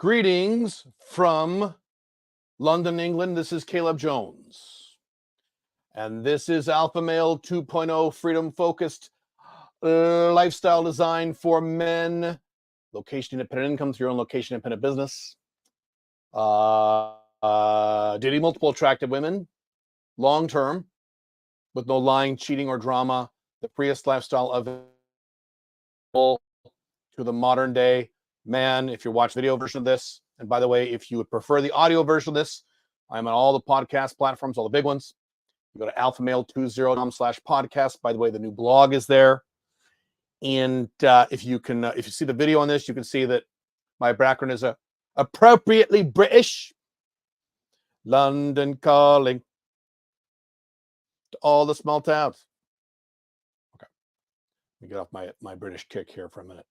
Greetings from London, England. This is Caleb Jones. And this is Alpha Male 2.0 freedom-focused lifestyle design for men. Location-independent income through your own location-independent business. Dating multiple attractive women, long-term, with no lying, cheating, or drama. The freest lifestyle available to the modern day man. If you're watching the video version of this, and by the way, if you would prefer the audio version of this, I'm on all the podcast platforms, all the big ones. You go to alphamale20.com/podcast. By the way, the new blog is there. And if you see the video on this, you can see that my background is appropriately British. London calling to all the small towns. Okay, let me get off my British kick here for a minute.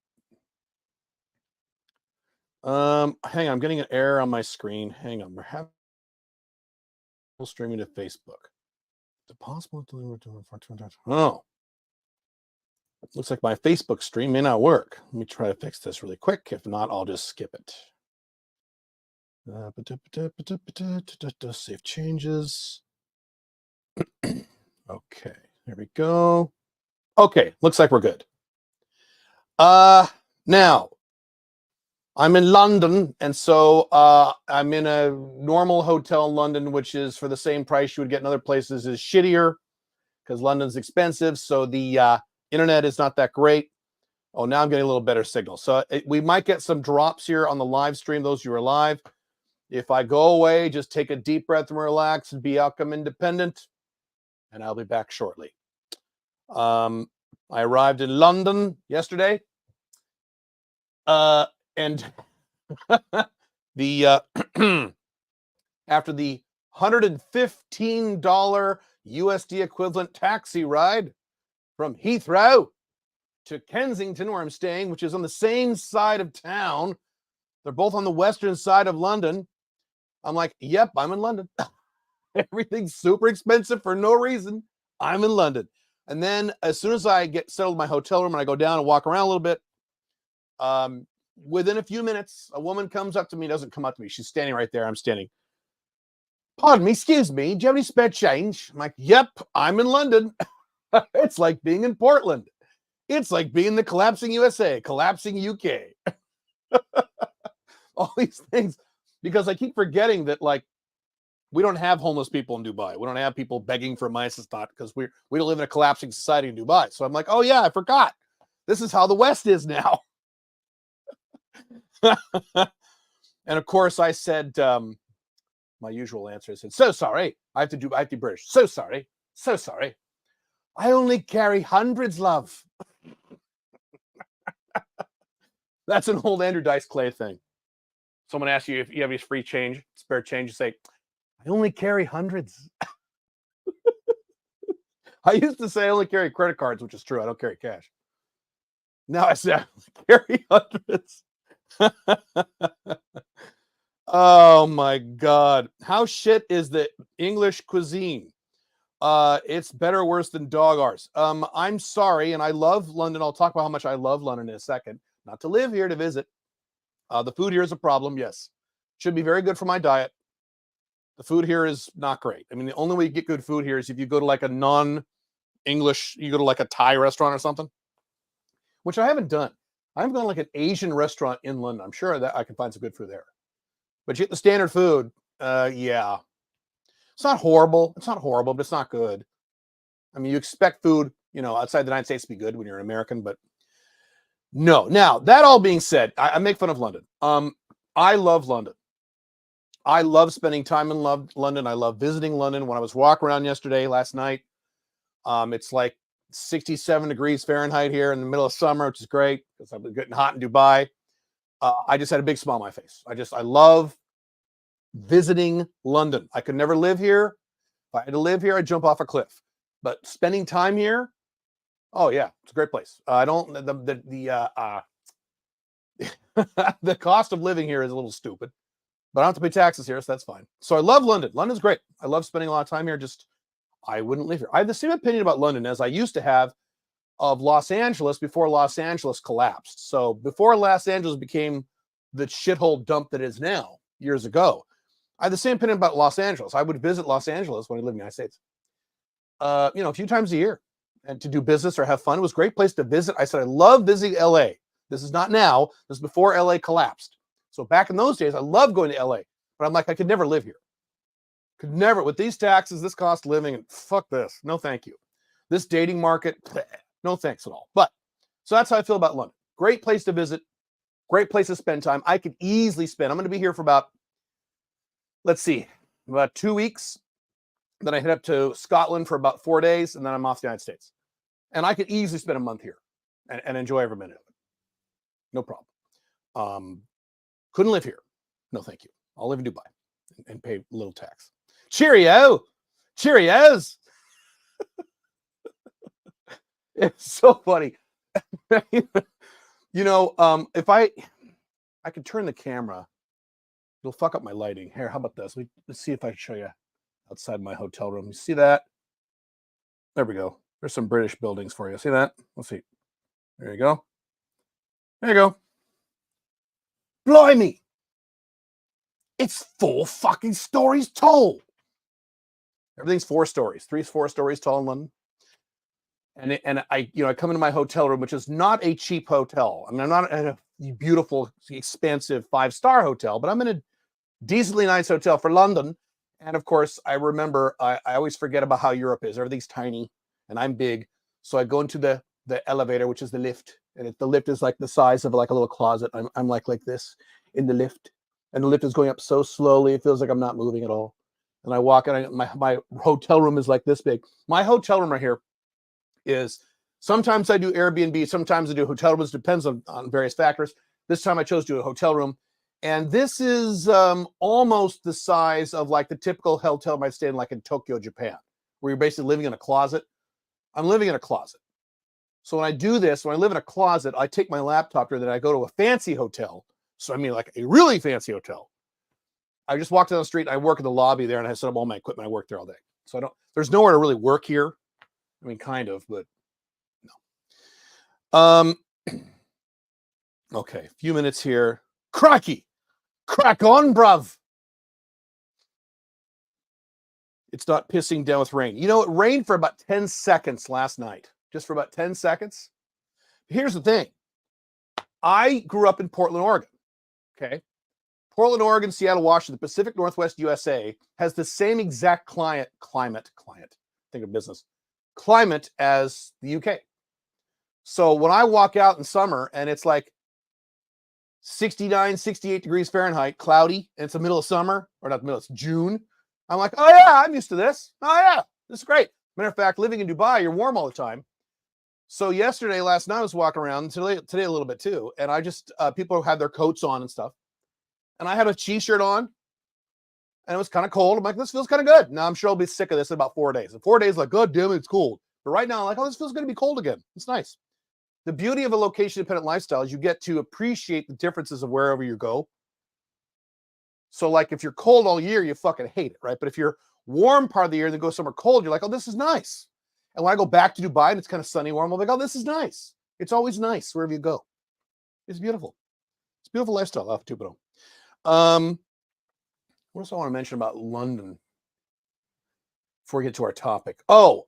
Hang on, I'm getting an error on my screen. Hang on, we're having streaming to Facebook. Is it possible to deliver to? Oh, looks like my Facebook stream may not work. Let me try to fix this really quick. If not, I'll just skip it. Save changes. Okay, there we go. Okay, looks like we're good. Now I'm in London, and so I'm in a normal hotel in London, which is for the same price you would get in other places, is shittier because London's expensive. So the internet is not that great. Oh, now I'm getting a little better signal. So we might get some drops here on the live stream, those of you who are live. If I go away, just take a deep breath and relax and be outcome independent, and I'll be back shortly. I arrived in London yesterday. And the after the $115 USD equivalent taxi ride from Heathrow to Kensington, where I'm staying, which is on the same side of town. They're both on the western side of London. I'm like, yep, I'm in London. Everything's super expensive for no reason. I'm in London. And then as soon as I get settled in my hotel room and I go down and walk around a little bit, within a few minutes, a woman comes up to me, doesn't come up to me. She's standing right there. I'm standing. Pardon me, excuse me. Do you have any spare change? I'm like, yep, I'm in London. It's like being in Portland. It's like being in the collapsing USA, collapsing UK. All these things, because I keep forgetting that, like, we don't have homeless people in Dubai. We don't have people begging for my assistance because we don't live in a collapsing society in Dubai. So I'm like, oh yeah, I forgot. This is how the West is now. And of course I said my usual answer. I said, so sorry. I have to be British. So sorry. So sorry. I only carry hundreds, love. That's an old Andrew Dice Clay thing. Someone asks you if you have any free change, spare change, you say, I only carry hundreds. I used to say I only carry credit cards, which is true. I don't carry cash. Now I say I only carry hundreds. Oh my God. How shit is the English cuisine? It's better or worse than dog ours. I'm sorry, and I love London. I'll talk about how much I love London in a second. Not to live here, to visit. The food here is a problem, yes. Should be very good for my diet. The food here is not great. I mean, the only way you get good food here is if you go to like a non-English, you go to like a Thai restaurant or something, which I haven't done. I haven't gone to like an Asian restaurant in London. I'm sure that I can find some good food there. But you get the standard food, yeah. It's not horrible. It's not horrible, but it's not good. I mean, you expect food, outside the United States to be good when you're an American, but no. Now, that all being said, I make fun of London. I love London. I love spending time in London. I love visiting London. When I was walking around last night, it's like 67 degrees Fahrenheit here in the middle of summer, which is great because I've been getting hot in Dubai. I just had a big smile on my face. I love visiting London. I could never live here. If I had to live here, I'd jump off a cliff. But spending time here, oh yeah, it's a great place. The cost of living here is a little stupid, but I don't have to pay taxes here, so that's fine. So I love London. London's great. I love spending a lot of time here. Just I wouldn't live here. I have the same opinion about London as I used to have of Los Angeles before Los Angeles collapsed. So before Los Angeles became the shithole dump that is now years ago. I had the same opinion about Los Angeles. I would visit Los Angeles when I lived in the United States, a few times a year, and to do business or have fun. It was a great place to visit. I said, I love visiting LA. This is not now. This is before LA collapsed. So back in those days, I loved going to LA, but I'm like, I could never live here. Could never, with these taxes, this cost of living, and fuck this. No, thank you. This dating market, no thanks at all. But so that's how I feel about London. Great place to visit. Great place to spend time. I could easily spend, I'm going to be here for about, about 2 weeks. Then I head up to Scotland for about 4 days, and then I'm off to the United States. And I could easily spend a month here and enjoy every minute of it. No problem. Couldn't live here. No, thank you. I'll live in Dubai and pay a little tax. Cheerio. Cheerios. It's so funny. If I could turn the camera, it'll fuck up my lighting. Here, how about this? Let's see if I can show you outside my hotel room. You see that? There we go. There's some British buildings for you. See that? Let's see. There you go. There you go. Blimey. It's 4 fucking stories tall. Everything's 4 stories. 4 stories tall in London. And I come into my hotel room, which is not a cheap hotel. I mean, I'm not at a beautiful, expensive 5-star hotel, but I'm in a decently nice hotel for London. And of course, I remember I always forget about how Europe is. Everything's tiny, and I'm big. So I go into the elevator, which is the lift, and the lift is like the size of like a little closet. I'm like this in the lift, and the lift is going up so slowly, it feels like I'm not moving at all. And I walk in, my hotel room is like this big. My hotel room right here is, sometimes I do Airbnb, sometimes I do hotel rooms, depends on various factors. This time I chose to do a hotel room. And this is almost the size of like the typical hotel might stay in, like in Tokyo, Japan, where you're basically living in a closet. I'm living in a closet. So when I do this, when I live in a closet, I take my laptop here, then I go to a fancy hotel. So I mean like a really fancy hotel. I just walk down the street and I work in the lobby there, and I set up all my equipment. I work there all day. So there's nowhere to really work here. I mean, kind of, but no. Okay, a few minutes here. Crikey! Crack on, bruv! It's not pissing down with rain. You know, it rained for about 10 seconds last night. Just for about 10 seconds. Here's the thing. I grew up in Portland, Oregon. Okay? Portland, Oregon, Seattle, Washington, the Pacific Northwest USA has the same exact climate, think of business, climate as the UK. So when I walk out in summer and it's like 69, 68 degrees Fahrenheit, cloudy, and it's the middle of summer, or not the middle, it's June, I'm like, oh yeah, I'm used to this. Oh yeah, this is great. Matter of fact, living in Dubai, you're warm all the time. So last night I was walking around, today a little bit too, and I just, people had their coats on and stuff. And I had a t-shirt on, and it was kind of cold. I'm like, this feels kind of good. Now I'm sure I'll be sick of this in about 4 days. In 4 days, like, God damn it, it's cold. But right now, I'm like, oh, this feels going to be cold again. It's nice. The beauty of a location-dependent lifestyle is you get to appreciate the differences of wherever you go. So like if you're cold all year, you fucking hate it, right? But if you're warm part of the year and then go somewhere cold, you're like, oh, this is nice. And when I go back to Dubai and it's kind of sunny, warm, I'm like, oh, this is nice. It's always nice wherever you go. It's beautiful. It's a beautiful lifestyle. Off to Tupelo. What else I want to mention about London before we get to our topic? Oh,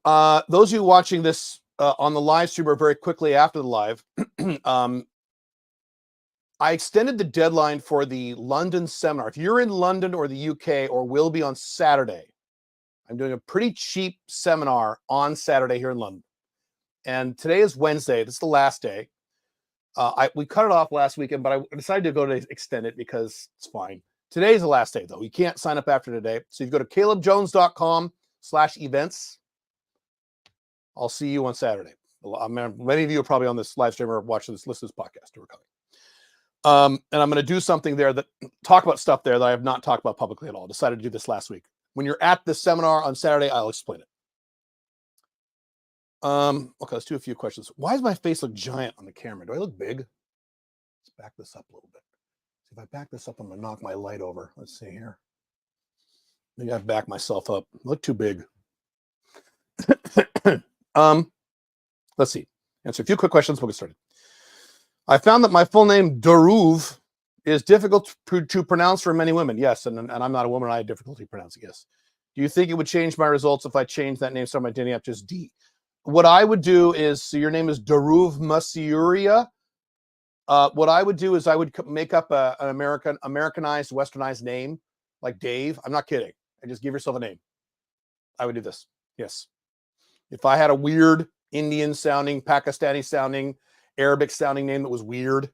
those of you watching this on the live stream or very quickly after the live, I extended the deadline for the London seminar. If you're in London or the UK or will be on Saturday, I'm doing a pretty cheap seminar on Saturday here in London. And today is Wednesday. This is the last day. We cut it off last weekend, but I decided to go to extend it because it's fine. Today's the last day, though. You can't sign up after today. So you go to calebjones.com/events. I'll see you on Saturday. Many of you are probably on this live stream or watching this, listen to this podcast. We're coming. And I'm going to do something there talk about stuff there that I have not talked about publicly at all. I decided to do this last week. When you're at the seminar on Saturday, I'll explain it. Okay, let's do a few questions. Why does my face look giant on the camera? Do I look big? Let's back this up a little bit. See, if I back this up, I'm going to knock my light over. Let's see here. Maybe I've backed myself up. I look too big. Let's see. Answer a few quick questions. We'll get started. I found that my full name, Daruv, Is difficult to pronounce for many women. Yes, and I'm not a woman. I have difficulty pronouncing. Yes. Do you think it would change my results if I changed that name? So my dating app just D. What I would do is, so your name is Daruv Masuria. What I would do is I would make up an Americanized, westernized name like Dave. I'm not kidding. And just give yourself a name. I would do this. Yes. If I had a weird Indian sounding, Pakistani sounding, Arabic sounding name that was weird,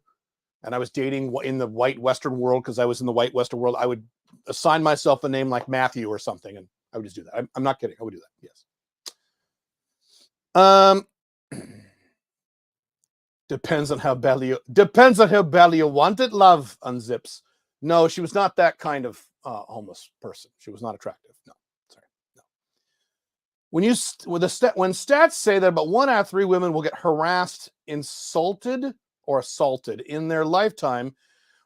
and I was dating in the white Western world, because I was in the white Western world, I would assign myself a name like Matthew or something, and I would just do that. I'm not kidding. I would do that. Yes. Depends on how badly you want it. Love unzips. No, she was not that kind of homeless person. She was not attractive. No, sorry. No. When stats say that about 1 out of 3 women will get harassed, insulted, or assaulted in their lifetime,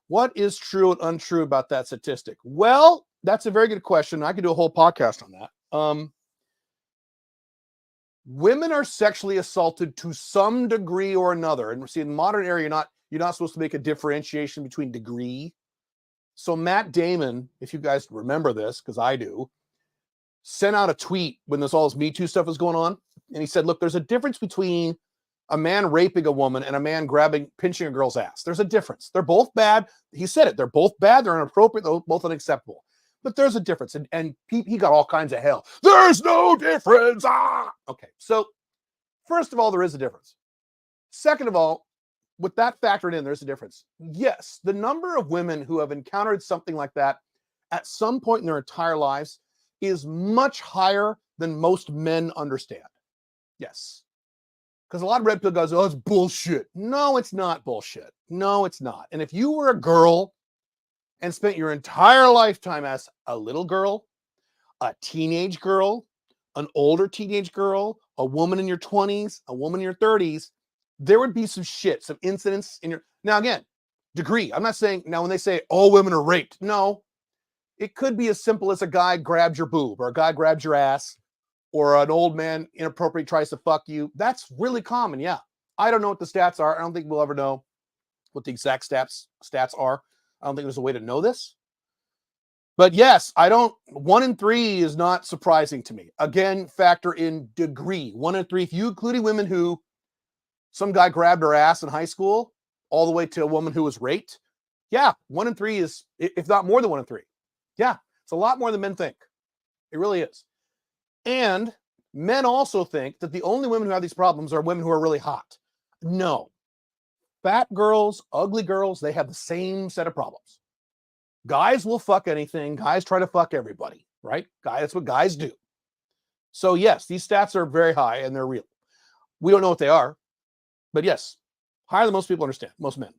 what is true and untrue about that statistic? Well, that's a very good question. I could do a whole podcast on that. Women are sexually assaulted to some degree or another. And see, in the modern era, you're not supposed to make a differentiation between degree. So Matt Damon, if you guys remember this, because I do, sent out a tweet when all this Me Too stuff was going on. And he said, look, there's a difference between a man raping a woman and a man pinching a girl's ass. There's a difference. They're both bad. He said it. They're both bad. They're inappropriate. They're both unacceptable. But there's a difference. And he got all kinds of hell. There's no difference. Okay. So first of all, there is a difference. Second of all, with that factored in, there's a difference. Yes, the number of women who have encountered something like that at some point in their entire lives is much higher than most men understand. Yes. Because a lot of red pill guys, oh, it's bullshit. No, it's not bullshit. No, it's not. And if you were a girl and spent your entire lifetime as a little girl, a teenage girl, an older teenage girl, a woman in your 20s, a woman in your 30s, there would be some shit, some incidents in your... Now, again, degree. I'm not saying... Now, when they say all women are raped, no. It could be as simple as a guy grabs your boob, or a guy grabs your ass, or an old man inappropriately tries to fuck you. That's really common, yeah. I don't know what the stats are. I don't think we'll ever know what the exact stats are. I don't think there's a way to know this. But yes, 1 in 3 is not surprising to me. Again, factor in degree. 1 in 3, if you including women who some guy grabbed her ass in high school, all the way to a woman who was raped. Yeah, 1 in 3 is, if not more than 1 in 3. Yeah, it's a lot more than men think. It really is. And men also think that the only women who have these problems are women who are really hot. No. Fat girls, ugly girls, they have the same set of problems. Guys will fuck anything. Guys try to fuck everybody, right? That's what guys do. So yes, these stats are very high and they're real. We don't know what they are, but yes, higher than most people understand, most men.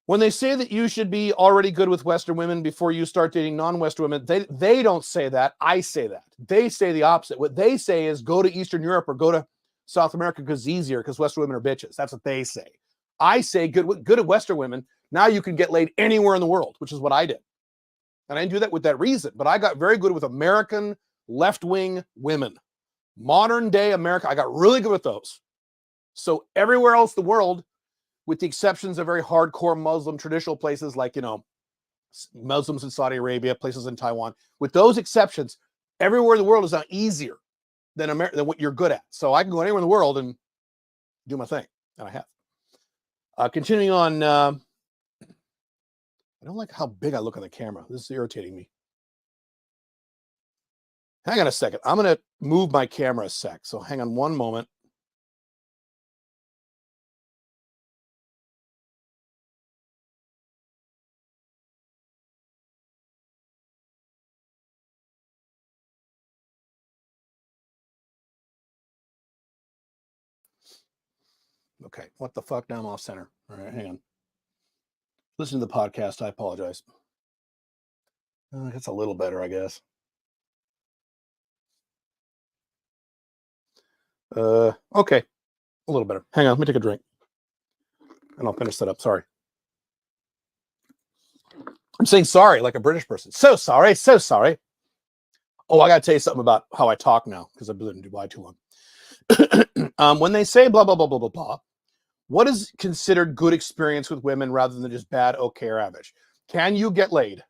When they say that you should be already good with Western women before you start dating non-Western women, they don't say that. I say that. They say the opposite. What they say is go to Eastern Europe or go to South America because it's easier because Western women are bitches. That's what they say. I say good at Western women. Now you can get laid anywhere in the world, which is what I did. And I didn't do that with that reason, but I got very good with American left-wing women. Modern day America, I got really good with those. So everywhere else in the world, with the exceptions of very hardcore Muslim traditional places like, Muslims in Saudi Arabia, places in Taiwan, with those exceptions, everywhere in the world is now easier than what you're good at. So I can go anywhere in the world and do my thing, and I have. Continuing on, I don't like how big I look on the camera. This is irritating me. Hang on a second. I'm going to move my camera a sec. So hang on one moment. Okay, what the fuck? Now I'm off center. All right, hang on. Listen to the podcast. I apologize. It's a little better, I guess. Okay, a little better. Hang on, let me take a drink, and I'll finish that up. Sorry. I'm saying sorry like a British person. So sorry, so sorry. Oh, I got to tell you something about how I talk now because I've been in Dubai too long. When they say blah, blah, blah, blah, blah, blah, What is considered good experience with women rather than just bad, okay, or average? Can you get laid?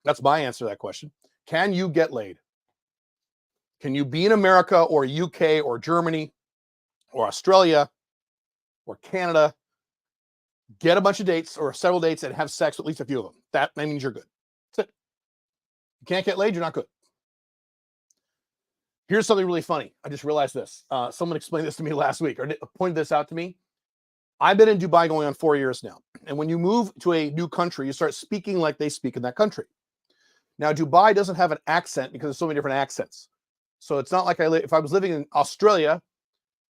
That's my answer to that question. Can you get laid? Can you be in America or UK or Germany or Australia or Canada, get a bunch of dates or several dates and have sex with at least a few of them? That means you're good. That's it. You can't get laid, you're not good. Here's something really funny. I just realized this. Someone explained this to me last week or pointed this out to me. I've been in Dubai going on 4 years now. And when you move to a new country, you start speaking like they speak in that country. Now, Dubai doesn't have an accent because there's so many different accents. So it's not like if I was living in Australia,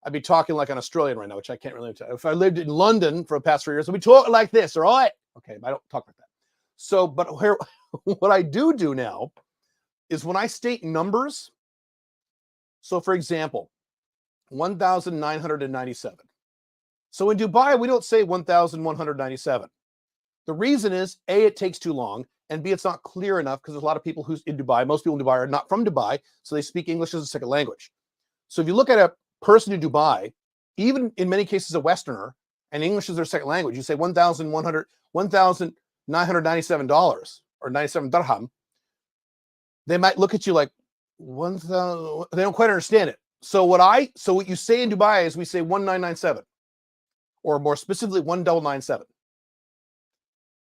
I'd be talking like an Australian right now, which I can't really tell. If I lived in London for the past 3 years, I'd be talking like this, all right? Okay, I don't talk like that. So, but here, what I do now is when I state numbers. So, for example, 1,997. So in Dubai, we don't say 1,197. The reason is, A, it takes too long, and B, it's not clear enough because there's a lot of people who's in Dubai. Most people in Dubai are not from Dubai, so they speak English as a second language. So if you look at a person in Dubai, even in many cases a Westerner, and English is their second language, you say $1,997 or 97 dirham, they might look at you like 1,000. They don't quite understand it. So what you say in Dubai is we say 1997, or more specifically 1997.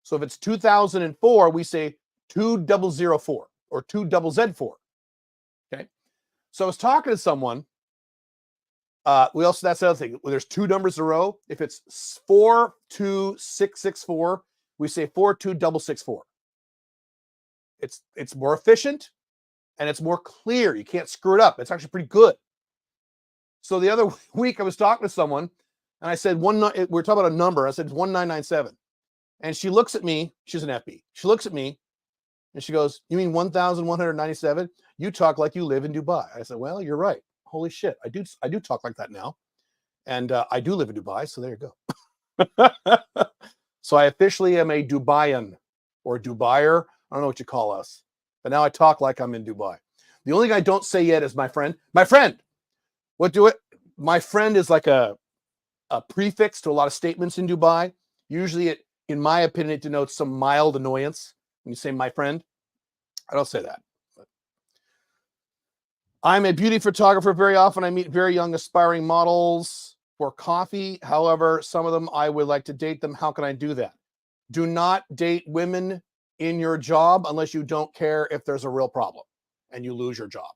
So if it's 2004, we say 2004 or 2004. Okay. So I was talking to someone. That's the other thing. When there's two numbers in a row, if it's 42664, we say 42664. It's more efficient and it's more clear. You can't screw it up. It's actually pretty good. So the other week I was talking to someone and I said we're talking about a number. I said it's 1997. And she looks at me, she's an FB. She looks at me and she goes, "You mean 1,197? You talk like you live in Dubai." I said, "Well, you're right. Holy shit. I do talk like that now. And I do live in Dubai, so there you go." So I officially am a Dubaian or Dubaier. I don't know what you call us. But now I talk like I'm in Dubai. The only thing I don't say yet is my friend. My friend. My friend is like a prefix to a lot of statements in Dubai. Usually in my opinion, it denotes some mild annoyance when you say my friend. I don't say that. But I'm a beauty photographer. Very often I meet very young aspiring models for coffee. However, some of them I would like to date them. How can I do that? Do not date women in your job unless you don't care if there's a real problem and you lose your job.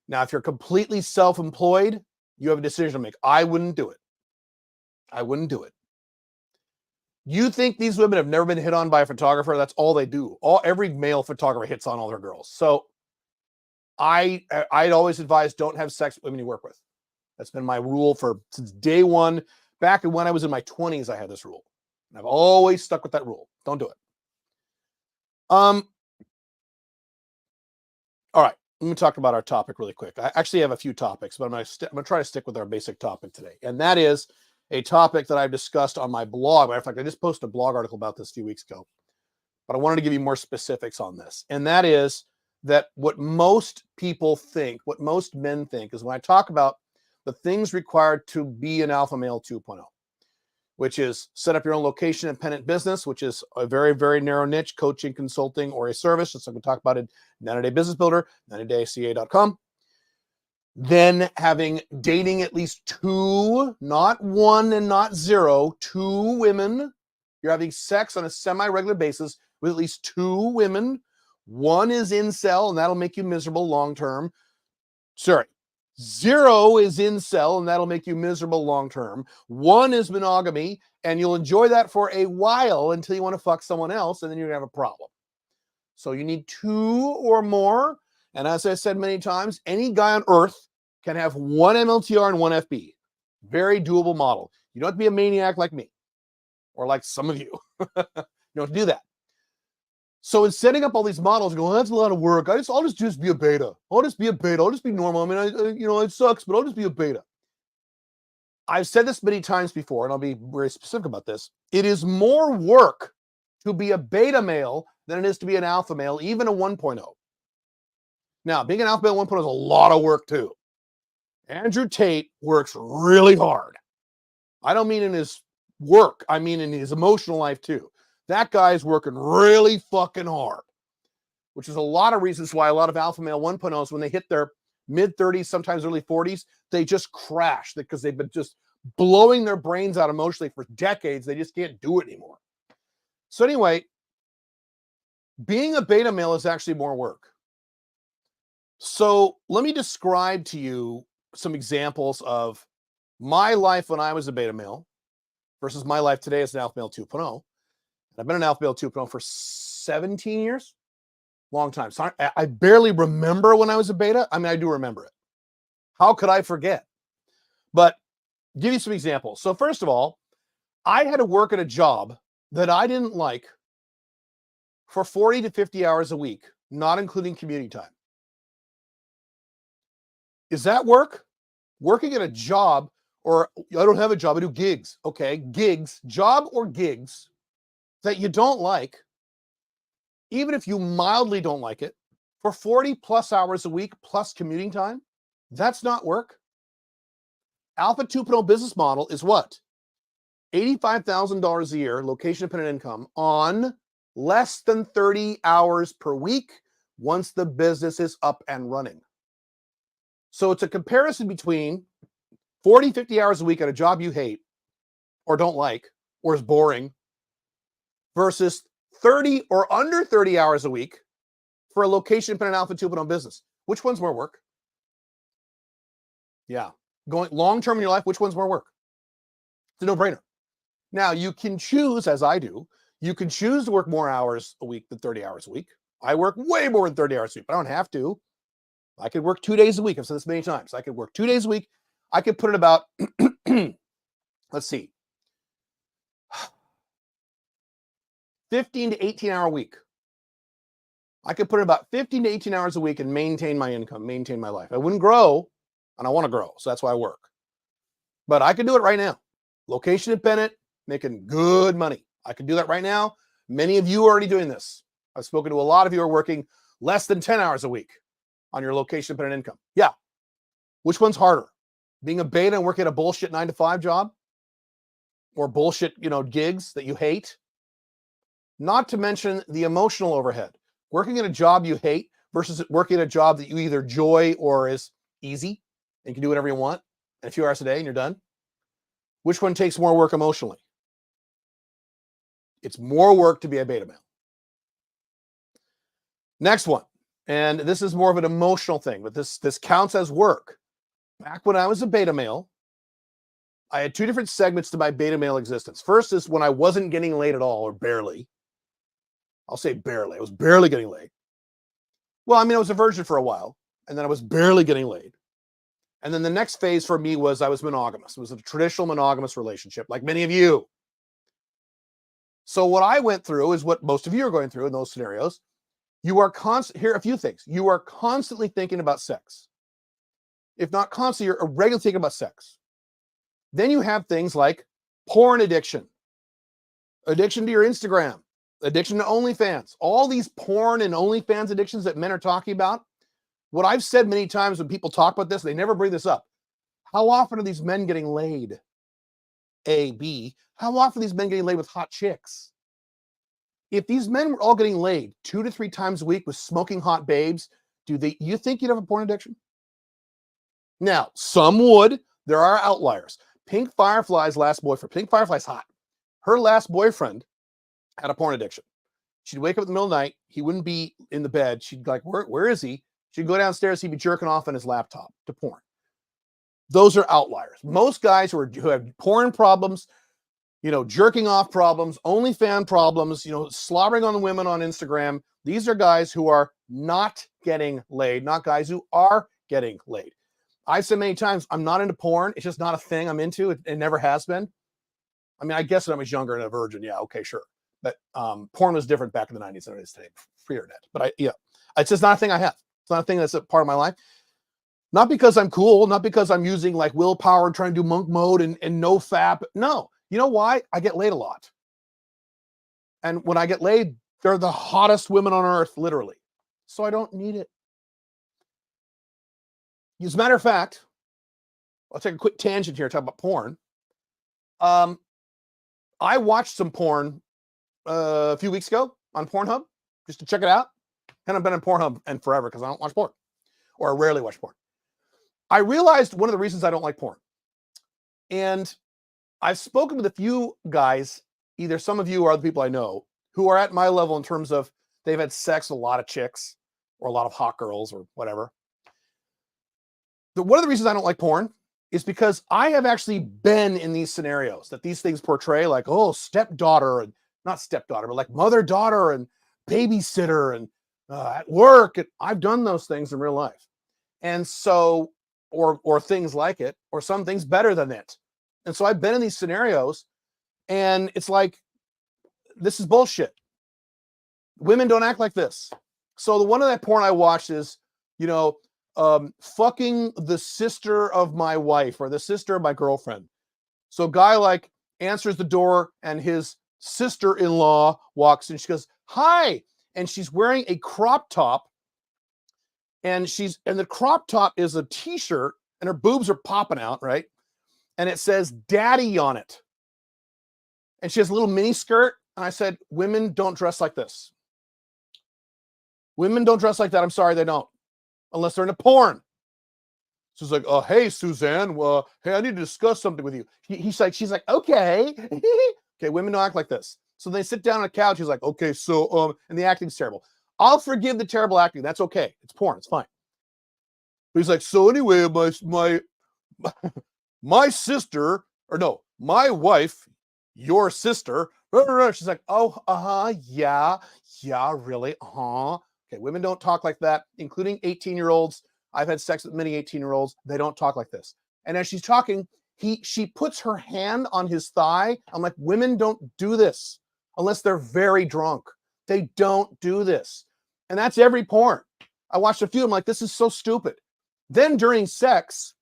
Now, if you're completely self-employed, you have a decision to make. I wouldn't do it. I wouldn't do it. You think these women have never been hit on by a photographer? That's all they do. Every male photographer hits on all their girls. So I'd always advise don't have sex with women you work with. That's been my rule since day one. Back when I was in my 20s, I had this rule. And I've always stuck with that rule. Don't do it. All right. Let me talk about our topic really quick. I actually have a few topics, but I'm going to try to stick with our basic topic today. And that is a topic that I've discussed on my blog. Matter of fact, I just posted a blog article about this a few weeks ago, but I wanted to give you more specifics on this. And that is that what most people think, what most men think, is when I talk about the things required to be an alpha male 2.0, which is set up your own location independent business, which is a very, very narrow niche, coaching, consulting, or a service. That's what we talk about in 90-Day Business Builder, 90dayca.com. Then dating at least two, not one and not zero, two women. You're having sex on a semi-regular basis with at least two women. One is incel, and that'll make you miserable long-term. Sorry. Zero is incel, and that'll make you miserable long-term. One is monogamy, and you'll enjoy that for a while until you want to fuck someone else, and then you're going to have a problem. So you need two or more. And as I said many times, any guy on earth can have one MLTR and one FB. Very doable model. You don't have to be a maniac like me or like some of you. You don't have to do that. So in setting up all these models, you go, well, that's a lot of work. I'll just be a beta. I'll just be a beta. I'll just be normal. I mean, it sucks, but I'll just be a beta. I've said this many times before, and I'll be very specific about this. It is more work to be a beta male than it is to be an alpha male, even a 1.0. Now, being an alpha male 1.0 is a lot of work too. Andrew Tate works really hard. I don't mean in his work. I mean in his emotional life too. That guy's working really fucking hard, which is a lot of reasons why a lot of alpha male 1.0s, when they hit their mid 30s, sometimes early 40s, they just crash because they've been just blowing their brains out emotionally for decades. They just can't do it anymore. So anyway, being a beta male is actually more work. So let me describe to you some examples of my life when I was a beta male versus my life today as an alpha male 2.0. I've been an alpha male 2.0 for 17 years. Long time. So I barely remember when I was a beta. I mean, I do remember it. How could I forget? But give you some examples. So first of all, I had to work at a job that I didn't like for 40 to 50 hours a week, not including commuting time. Is that work? Working at a job, or I don't have a job, I do gigs. Okay, gigs, job or gigs that you don't like, even if you mildly don't like it, for 40 plus hours a week plus commuting time, that's not work. Alpha 2.0 business model is what? $85,000 a year, location dependent income on less than 30 hours per week once the business is up and running. So it's a comparison between 40, 50 hours a week at a job you hate or don't like or is boring versus 30 or under 30 hours a week for a location dependent Alpha 2.0 business. Which one's more work? Yeah. Going long term in your life, which one's more work? It's a no-brainer. Now, you can choose, as I do, you can choose to work more hours a week than 30 hours a week. I work way more than 30 hours a week, but I don't have to. I could work 2 days a week. I've said this many times. I could work 2 days a week. I could put in about, let's see, 15 to 18 hour a week. I could put in about 15 to 18 hours a week and maintain my income, maintain my life. I wouldn't grow, and I want to grow, so that's why I work. But I could do it right now. Location dependent, making good money. I can do that right now. Many of you are already doing this. I've spoken to a lot of you who are working less than 10 hours a week on your location dependent income. Yeah. Which one's harder? Being a beta and working at a bullshit 9-to-5 job or bullshit, gigs that you hate? Not to mention the emotional overhead. Working at a job you hate versus working at a job that you either enjoy or is easy and you can do whatever you want in a few hours a day and you're done. Which one takes more work emotionally? It's more work to be a beta male. Next one. And this is more of an emotional thing, but this counts as work. Back when I was a beta male, I had two different segments to my beta male existence. First is when I wasn't getting laid at all or barely. I'll say barely. I was barely getting laid. Well, I was a virgin for a while, and then I was barely getting laid. And then the next phase for me was I was monogamous. It was a traditional monogamous relationship, like many of you. So what I went through is what most of you are going through in those scenarios. You are here are a few things. You are constantly thinking about sex. If not constantly, you're regularly thinking about sex. Then you have things like porn addiction, addiction to your Instagram, addiction to OnlyFans, all these porn and OnlyFans addictions that men are talking about. What I've said many times when people talk about this, they never bring this up. How often are these men getting laid? A, B, how often are these men getting laid with hot chicks? If these men were all getting laid 2 to 3 times a week with smoking hot babes, you think you'd have a porn addiction? Now, some would. There are outliers. Pink Firefly's last boyfriend, Pink Firefly's hot. Her last boyfriend had a porn addiction. She'd wake up in the middle of the night. He wouldn't be in the bed. She'd be like, where is he? She'd go downstairs. He'd be jerking off on his laptop to porn. Those are outliers. Most guys who have porn problems, jerking off problems, OnlyFans problems, slobbering on the women on Instagram. These are guys who are not getting laid, not guys who are getting laid. I've said many times, I'm not into porn. It's just not a thing I'm into. It never has been. I guess when I was younger and a virgin, yeah, okay, sure. But porn was different back in the 90s than it is today, pre-internet. But it's just not a thing I have. It's not a thing that's a part of my life. Not because I'm cool, not because I'm using like willpower and trying to do monk mode and no fap. No. You know why? I get laid a lot. And when I get laid, they're the hottest women on earth, literally. So I don't need it. As a matter of fact, I'll take a quick tangent here, talk about porn. I watched some porn a few weeks ago on Pornhub just to check it out. And I've been on Pornhub and forever because I don't watch porn, or I rarely watch porn. I realized one of the reasons I don't like porn, and I've spoken with a few guys, either some of you or other people I know, who are at my level in terms of they've had sex with a lot of chicks or a lot of hot girls or whatever. One of the reasons I don't like porn is because I have actually been in these scenarios that these things portray, like, oh, stepdaughter, and not stepdaughter, but like mother-daughter and babysitter and at work. And I've done those things in real life. And so, or things like it, or some things better than it. And so I've been in these scenarios, and it's like, this is bullshit. Women don't act like this. So the one of that porn I watched is, fucking the sister of my wife or the sister of my girlfriend. So guy like answers the door and his sister-in-law walks in. She goes, hi. And she's wearing a crop top, and the crop top is a t-shirt, and her boobs are popping out, right? And it says daddy on it. And she has a little mini skirt. And I said, women don't dress like this. Women don't dress like that. I'm sorry, they don't. Unless they're in a porn. So she's like, oh, hey, Suzanne. Well, hey, I need to discuss something with you. She's like, okay. Okay, women don't act like this. So they sit down on a couch. He's like, okay, so, and the acting's terrible. I'll forgive the terrible acting. That's okay. It's porn. It's fine. But he's like, so anyway, my sister, or no, my wife, your sister. She's like, oh, yeah, really, Okay, women don't talk like that, including 18-year-olds. I've had sex with many 18-year-olds. They don't talk like this. And as she's talking, she puts her hand on his thigh. I'm like, women don't do this unless they're very drunk. They don't do this. And that's every porn. I watched a few. I'm like, this is so stupid. Then during sex,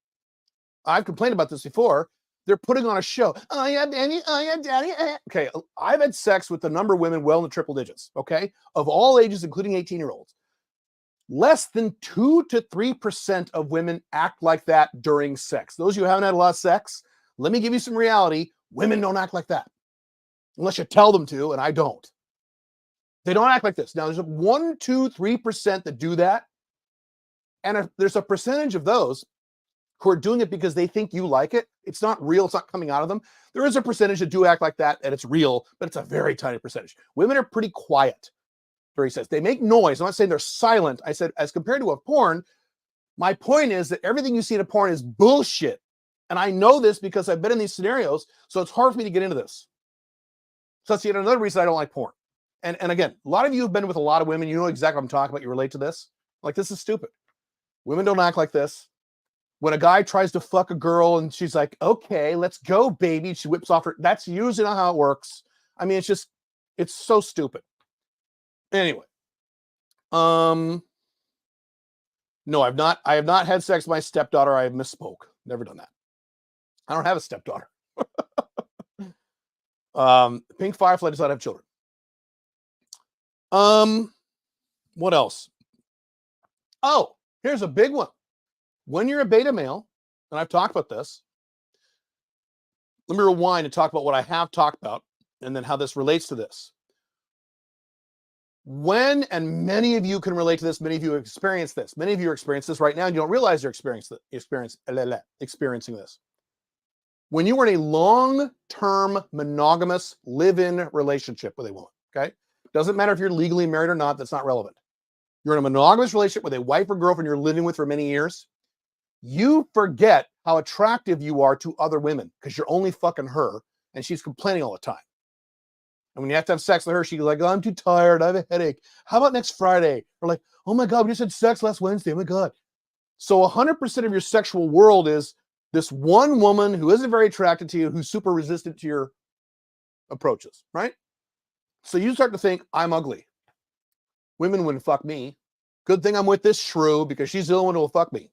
I've complained about this before, they're putting on a show. Oh, yeah, daddy. Oh, yeah, daddy. Okay, I've had sex with a number of women well in the triple digits, okay, of all ages, including 18-year-olds. Less than 2 to 3% of women act like that during sex. Those of you who haven't had a lot of sex, let me give you some reality. Women don't act like that unless you tell them to, and I don't. They don't act like this. Now, there's 1, 2, 3% that do that, and there's a percentage of those who are doing it because they think you like it. It's not real. It's not coming out of them. There is a percentage that do act like that, and it's real, but it's a very tiny percentage. Women are pretty quiet during sex. They make noise. I'm not saying they're silent. I said, as compared to a porn, my point is that everything you see in a porn is bullshit. And I know this because I've been in these scenarios, so it's hard for me to get into this. So that's yet another reason I don't like porn. And again, a lot of you have been with a lot of women. You know exactly what I'm talking about. You relate to this. Like, this is stupid. Women don't act like this. When a guy tries to fuck a girl and she's like, okay, let's go, baby. She whips off her. That's usually not how it works. I mean, it's so stupid. Anyway. No, I have not had sex with my stepdaughter. I have misspoke. Never done that. I don't have a stepdaughter. Pink Firefly does not have children. What else? Oh, here's a big one. When you're a beta male, and I've talked about this, let me rewind and talk about what I have talked about and then how this relates to this. And many of you can relate to this, many of you have experienced this. Many of you are experiencing this right now and you don't realize you're experiencing this. When you were in a long-term monogamous live-in relationship with a woman, okay? Doesn't matter if you're legally married or not, that's not relevant. You're in a monogamous relationship with a wife or girlfriend you're living with for many years. You forget how attractive you are to other women because you're only fucking her and she's complaining all the time. And when you have to have sex with her, she's like, oh, I'm too tired. I have a headache. How about next Friday? Or like, oh my God, we just had sex last Wednesday. Oh my God. So 100% of your sexual world is this one woman who isn't very attracted to you, who's super resistant to your approaches, right? So you start to think, I'm ugly. Women wouldn't fuck me. Good thing I'm with this shrew because she's the only one who will fuck me.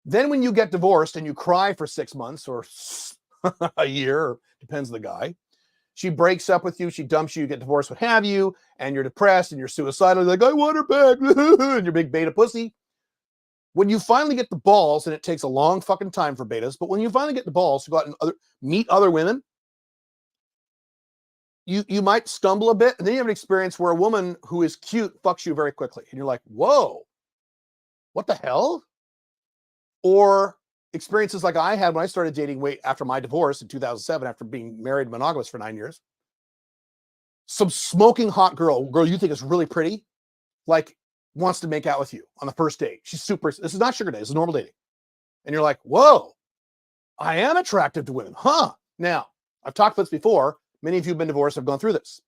Then when you get divorced and you cry for 6 months or a year, depends on the guy, she breaks up with you, she dumps you, get divorced, what have you, and you're depressed and you're suicidal, you're like, I want her back, and you're big beta pussy. When you finally get the balls, and it takes a long fucking time for betas, but when you finally get the balls to go out and meet other women you might stumble a bit, and then you have an experience where a woman who is cute fucks you very quickly, and you're like, whoa, what the hell? Or experiences like I had when I started dating way after my divorce in 2007, after being married monogamous for 9 years. Some smoking hot girl you think is really pretty, like wants to make out with you on the first date. She's super, this is not sugar date, this is normal dating. And you're like, whoa, I am attractive to women, huh? Now, I've talked about this before. Many of you have been divorced, have gone through this.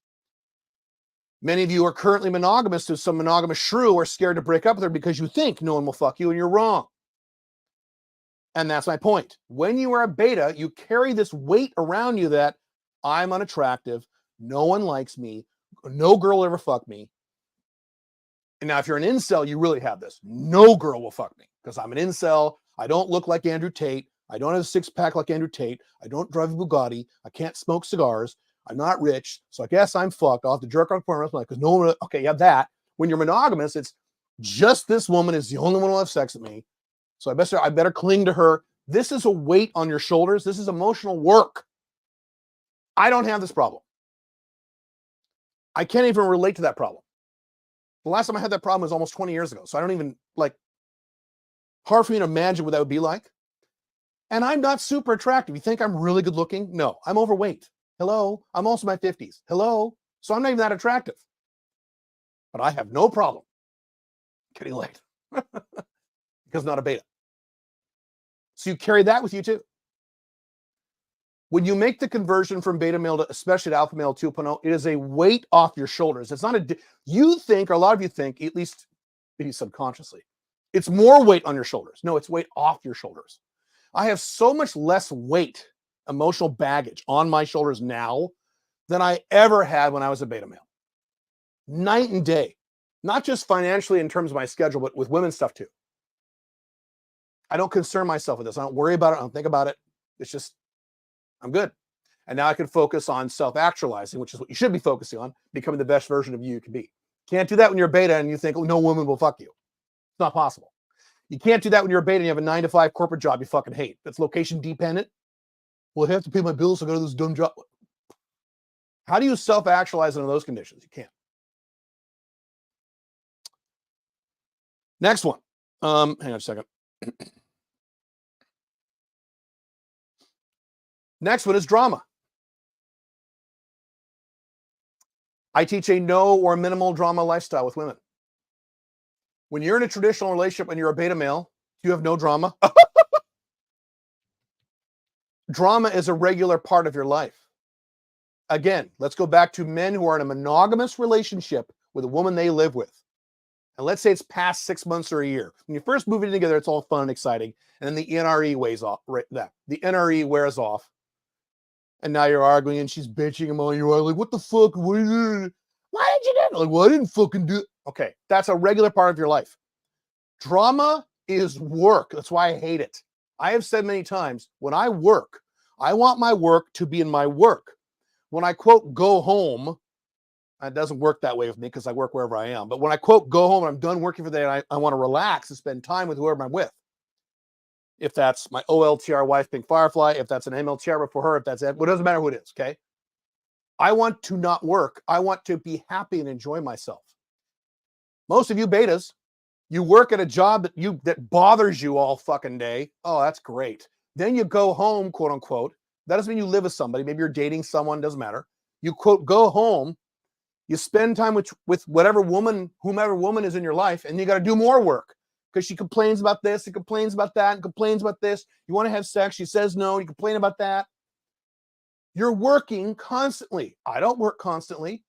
Many of you are currently monogamous to some monogamous shrew or scared to break up with her because you think no one will fuck you, and you're wrong. And that's my point. When you are a beta, you carry this weight around you that I'm unattractive, no one likes me, no girl will ever fuck me. And now if you're an incel, you really have this. No girl will fuck me because I'm an incel. I don't look like Andrew Tate. I don't have a six-pack like Andrew Tate. I don't drive a Bugatti. I can't smoke cigars. I'm not rich. So I guess I'm fucked. I'll have to jerk off porn because no one, okay, you have that. When you're monogamous, it's just this woman is the only one who will have sex with me. So I better cling to her. This is a weight on your shoulders. This is emotional work. I don't have this problem. I can't even relate to that problem. The last time I had that problem was almost 20 years ago. So I don't even, hard for me to imagine what that would be like. And I'm not super attractive. You think I'm really good looking? No, I'm overweight. Hello. I'm also in my 50s. Hello. So I'm not even that attractive. But I have no problem getting laid because I'm not a beta. So you carry that with you too. When you make the conversion from beta male to especially to alpha male 2.0, it is a weight off your shoulders. It's not you think, or a lot of you think, at least maybe subconsciously, it's more weight on your shoulders. No, it's weight off your shoulders. I have so much less weight, emotional baggage on my shoulders now than I ever had when I was a beta male. Night and day, not just financially in terms of my schedule, but with women's stuff too. I don't concern myself with this. I don't worry about it. I don't think about it. It's just, I'm good. And now I can focus on self-actualizing, which is what you should be focusing on, becoming the best version of you can be. Can't do that when you're a beta and you think, oh, no woman will fuck you. It's not possible. You can't do that when you're a beta and you have a 9-to-5 corporate job you fucking hate. That's location dependent. Well, I have to pay my bills, so I go to this dumb job. How do you self-actualize under those conditions? You can't. Next one. Hang on a second. Next one is drama. I teach a no or minimal drama lifestyle with women. When you're in a traditional relationship and you're a beta male, you have no drama. Drama is a regular part of your life. Again, let's go back to men who are in a monogamous relationship with a woman they live with. And let's say it's past 6 months or a year. When you first move in together, it's all fun and exciting. And then the NRE weighs off. The NRE wears off. And now you're arguing and she's bitching and moaning. You're like, what the fuck? Why did you do that? Like, well, I didn't fucking do it. Okay, that's a regular part of your life. Drama is work. That's why I hate it. I have said many times, when I work, I want my work to be in my work. When I quote, go home, it doesn't work that way with me because I work wherever I am. But when I quote, go home, and I'm done working for the day, and I want to relax and spend time with whoever I'm with. If that's my OLTR wife, Pink Firefly, if that's an MLTR for her, if that's it, well, it doesn't matter who it is, okay? I want to not work. I want to be happy and enjoy myself. Most of you betas, you work at a job that bothers you all fucking day. Oh, that's great. Then you go home, quote unquote. That doesn't mean you live with somebody. Maybe you're dating someone, doesn't matter. You quote, go home. You spend time with whomever woman is in your life, and you got to do more work because she complains about this and complains about that and complains about this. You want to have sex. She says no. You complain about that. You're working constantly. I don't work constantly.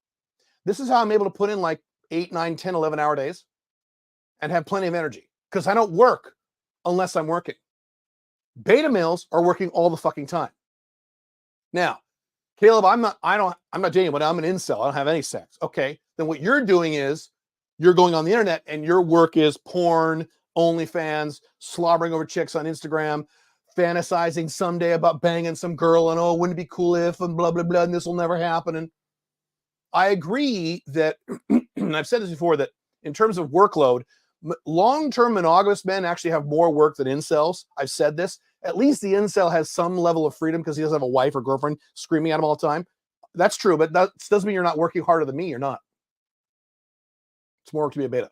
This is how I'm able to put in like 8, 9, 10, 11-hour days and have plenty of energy because I don't work unless I'm working. Beta males are working all the fucking time. Now, Caleb, I'm not dating, but I'm an incel. I don't have any sex. Okay. Then what you're doing is you're going on the internet and your work is porn, OnlyFans, slobbering over chicks on Instagram, fantasizing someday about banging some girl and, oh, wouldn't it be cool if, and blah, blah, blah, and this will never happen. And I agree that, and I've said this before, that in terms of workload, long-term monogamous men actually have more work than incels. I've said this. At least the incel has some level of freedom because he doesn't have a wife or girlfriend screaming at him all the time. That's true, but that doesn't mean you're not working harder than me. You're not. It's more work to be a beta.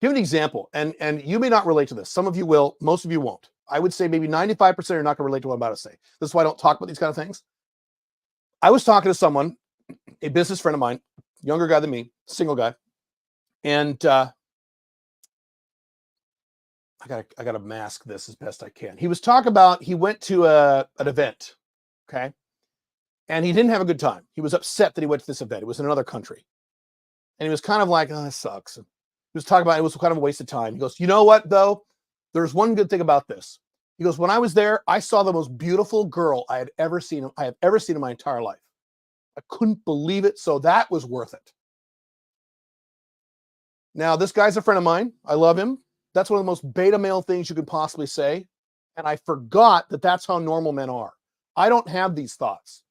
Give an example, and you may not relate to this. Some of you will, most of you won't. I would say maybe 95% are not going to relate to what I'm about to say. This is why I don't talk about these kind of things. I was talking to someone, a business friend of mine, younger guy than me, single guy, and I gotta mask this as best I can. He was talking about he went to an event, okay, and he didn't have a good time. He was upset that he went to this event. It was in another country, and he was kind of like, "Oh, this sucks." And he was talking about it was kind of a waste of time. He goes, "You know what though? There's one good thing about this." He goes, "When I was there, I saw the most beautiful girl I have ever seen in my entire life. I couldn't believe it, so that was worth it." Now, this guy's a friend of mine. I love him. That's one of the most beta male things you could possibly say. And I forgot that that's how normal men are. I don't have these thoughts.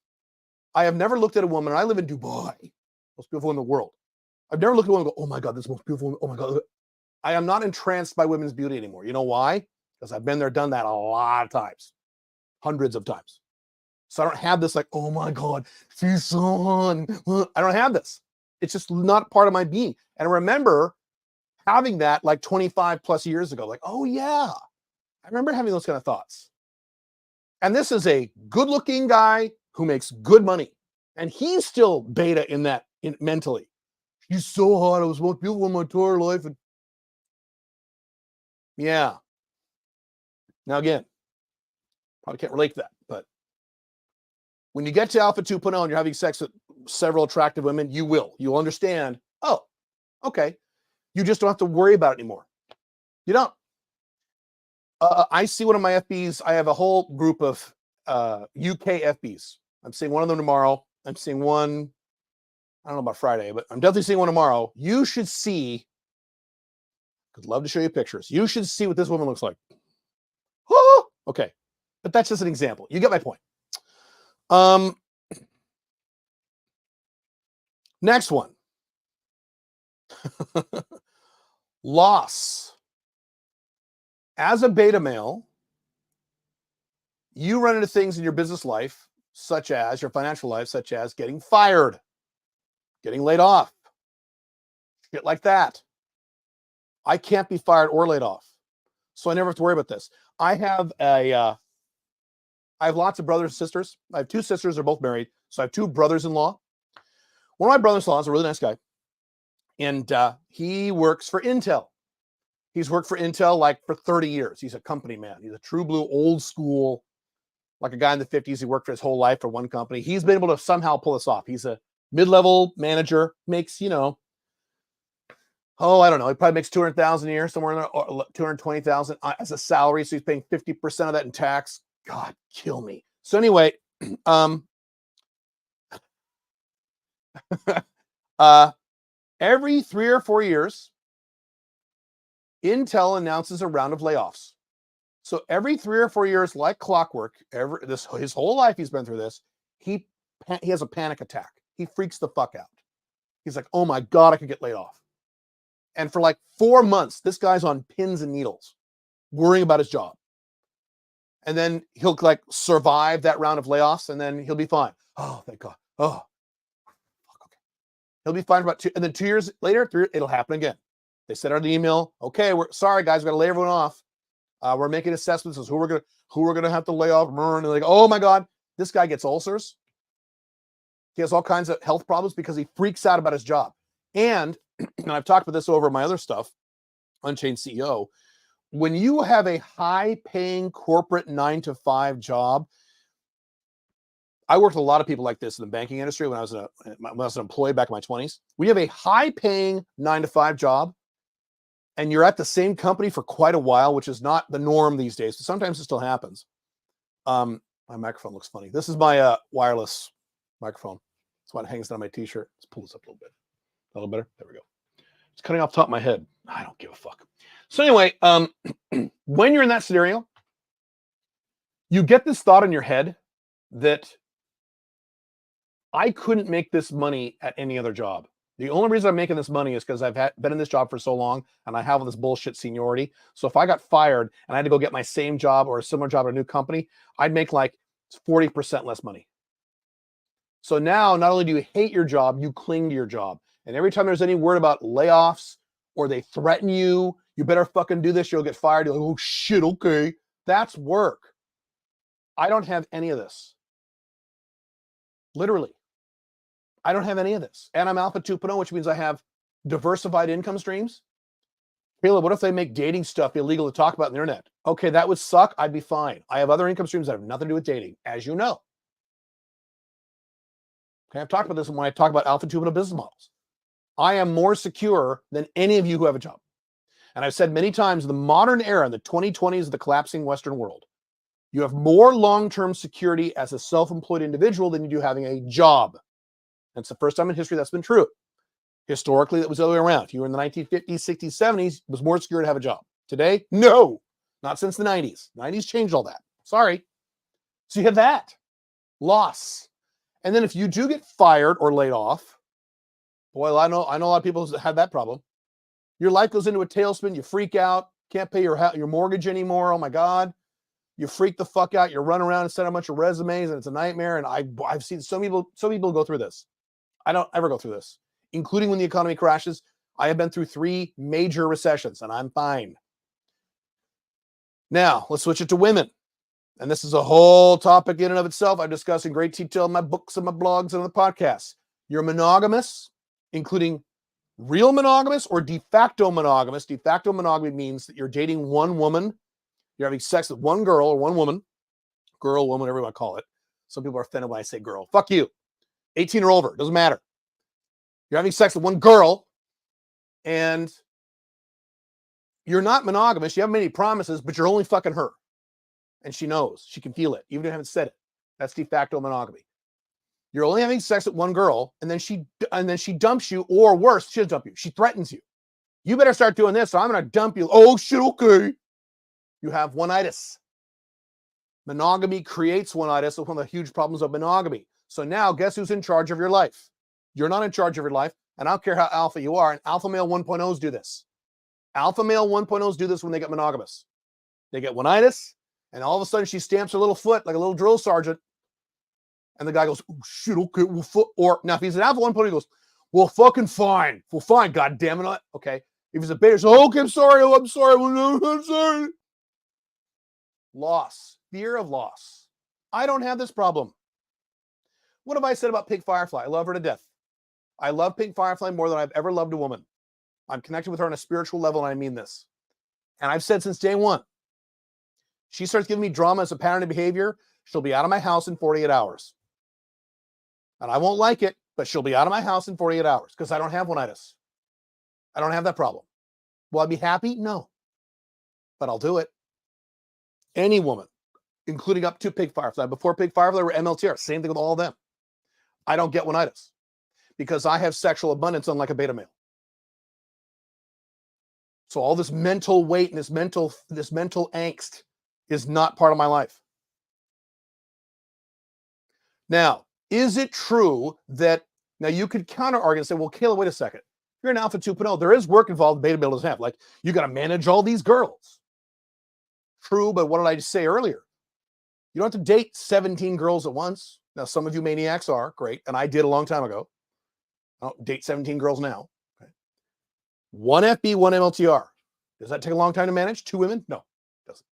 I have never looked at a woman, and I live in Dubai, most beautiful in the world. I've never looked at a woman and go, "Oh my God, this is the most beautiful woman. Oh my God." I am not entranced by women's beauty anymore. You know why? Because I've been there, done that a lot of times, hundreds of times. So I don't have this like, "Oh my God, she's so on." I don't have this. It's just not part of my being. And I remember having that like 25 plus years ago, like, "Oh yeah, I remember having those kind of thoughts." And this is a good looking guy who makes good money. And he's still beta in that mentally. "She's so hot. I was the most beautiful in my entire life." And yeah. Now, again, probably can't relate to that. But when you get to Alpha 2.0 and you're having sex with several attractive women, you will. You'll understand, oh, okay. You just don't have to worry about it anymore. You don't. I see one of my FBs. I have a whole group of UK FBs. I'm seeing one of them tomorrow. I'm seeing one, I don't know about Friday, but I'm definitely seeing one tomorrow. You should see, I'd love to show you pictures. You should see what this woman looks like. Okay. But that's just an example. You get my point. Next one. Loss. As a beta male, you run into things in your business life, such as your financial life, such as getting fired, getting laid off, shit like that. I can't be fired or laid off, so I never have to worry about this. I have lots of brothers and sisters. I have two sisters. They're both married, so I have two brothers-in-law. One of my brothers-in-law is a really nice guy, and he works for Intel. He's worked for Intel like for 30 years. He's a company man. He's a true blue, old school, like a guy in the 50s. He worked for his whole life for one company. He's been able to somehow pull this off. He's a mid-level manager, makes, I don't know. He probably makes 200,000 a year, somewhere in there, or 220,000 as a salary. So he's paying 50% of that in tax. God, kill me. So anyway, every 3 or 4 years, Intel announces a round of layoffs. So every 3 or 4 years, like clockwork, his whole life he's been through this, he has a panic attack. He freaks the fuck out. He's like, "Oh my God, I could get laid off." And for like 4 months, this guy's on pins and needles, worrying about his job. And then he'll like survive that round of layoffs, and then he'll be fine. "Oh, thank God. Oh, fuck, okay." He'll be fine about 2, and then 2 years later, it'll happen again. They send out an email. "Okay, we're sorry, guys, we got to lay everyone off. We're making assessments as who we're gonna have to lay off." And they're like, "Oh my God, this guy gets ulcers. He has all kinds of health problems because he freaks out about his job." And I've talked about this over my other stuff, Unchained CEO. When you have a high-paying corporate 9-to-5 job, I worked with a lot of people like this in the banking industry when I was an employee back in my 20s. We have a high-paying 9-to-5 job, and you're at the same company for quite a while, which is not the norm these days, but sometimes it still happens. My microphone looks funny. This is my wireless microphone. That's why it hangs down my t-shirt. Let's pull this up a little bit. A little better. There we go. It's cutting off the top of my head. I don't give a fuck. So anyway, when you're in that scenario, you get this thought in your head that I couldn't make this money at any other job. The only reason I'm making this money is because I've been in this job for so long and I have all this bullshit seniority. So if I got fired and I had to go get my same job or a similar job at a new company, I'd make like 40% less money. So now not only do you hate your job, you cling to your job. And every time there's any word about layoffs or they threaten you, you better fucking do this, you'll get fired. You're like, oh shit, okay. That's work. I don't have any of this. Literally. I don't have any of this. And I'm Alpha 2.0, which means I have diversified income streams. Caleb, what if they make dating stuff illegal to talk about on the internet? Okay, that would suck. I'd be fine. I have other income streams that have nothing to do with dating, as you know. Okay, I've talked about this when I talk about Alpha 2.0 business models. I am more secure than any of you who have a job. And I've said many times, the modern era, in the 2020s of the collapsing Western world, you have more long-term security as a self-employed individual than you do having a job. That's the first time in history that's been true. Historically, that was the other way around. If you were in the 1950s, 60s, 70s, it was more secure to have a job. Today, no, not since the 90s. 90s changed all that. Sorry. So you have that loss. And then if you do get fired or laid off, boy, I know a lot of people have that problem. Your life goes into a tailspin. You freak out. Can't pay your mortgage anymore. Oh my God. You freak the fuck out. You run around and send a bunch of resumes and it's a nightmare. And I've seen some people go through this. I don't ever go through this, including when the economy crashes. I have been through 3 major recessions and I'm fine. Now let's switch it to women. And this is a whole topic in and of itself. I discuss in great detail in my books and my blogs and on the podcasts. You're monogamous, including real monogamous or de facto monogamous. De facto monogamy means that you're dating one woman. You're having sex with one girl or one woman. Girl, woman, whatever you want to call it. Some people are offended when I say girl. Fuck you. 18 or over. Doesn't matter. You're having sex with one girl and you're not monogamous. You haven't made any promises, but you're only fucking her. And she knows. She can feel it, even if you haven't said it. That's de facto monogamy. You're only having sex with one girl, and then she dumps you, or worse, she doesn't dump you. She threatens you. You better start doing this, or I'm going to dump you. Oh, shit, okay. You have oneitis. Monogamy creates oneitis. It's one of the huge problems of monogamy. So now, guess who's in charge of your life? You're not in charge of your life, and I don't care how alpha you are, and alpha male 1.0s do this. Alpha male 1.0s do this when they get monogamous. They get oneitis, and all of a sudden she stamps her little foot like a little drill sergeant. And the guy goes, oh, shit, okay, well, or now if he's an alpha 1.0, he goes, well, fucking fine. Well, fine, God damn it. Okay. If he's a beta, so, okay, I'm sorry. Oh, I'm sorry. I'm sorry. Loss. Fear of loss. I don't have this problem. What have I said about Pink Firefly? I love her to death. I love Pink Firefly more than I've ever loved a woman. I'm connected with her on a spiritual level, and I mean this. And I've said since day one, she starts giving me drama as a pattern of behavior, she'll be out of my house in 48 hours. And I won't like it, but she'll be out of my house in 48 hours because I don't have oneitis. I don't have that problem. Will I be happy? No. But I'll do it. Any woman, including up to Pink Firefly. Before Pink Firefly were MLTR. Same thing with all of them. I don't get oneitis because I have sexual abundance unlike a beta male. So all this mental weight and this mental angst is not part of my life. Now, is it true that, now you could counter argue and say, well, Caleb, wait a second. You're an alpha 2.0. There is work involved beta male doesn't have. Like, you got to manage all these girls. True, but what did I just say earlier? You don't have to date 17 girls at once. Now, some of you maniacs are, great, and I did a long time ago. I don't date 17 girls now. Okay. One FB, one MLTR. Does that take a long time to manage? 2 women? No, it doesn't.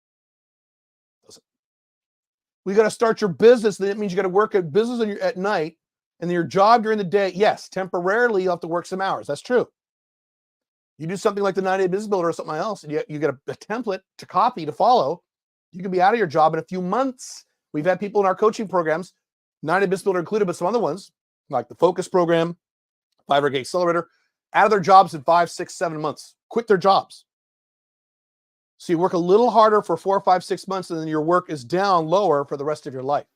We got to start your business. That means you got to work at business at night and your job during the day. Yes, temporarily you'll have to work some hours. That's true. You do something like the 90-day business builder or something else, and you get a template to copy, to follow. You can be out of your job in a few months. We've had people in our coaching programs, 90-day business builder included, but some other ones, like the Focus program, 500K Accelerator, out of their jobs in 5, 6, 7 months. Quit their jobs. So you work a little harder for 4, 5, 6 months, and then your work is down lower for the rest of your life.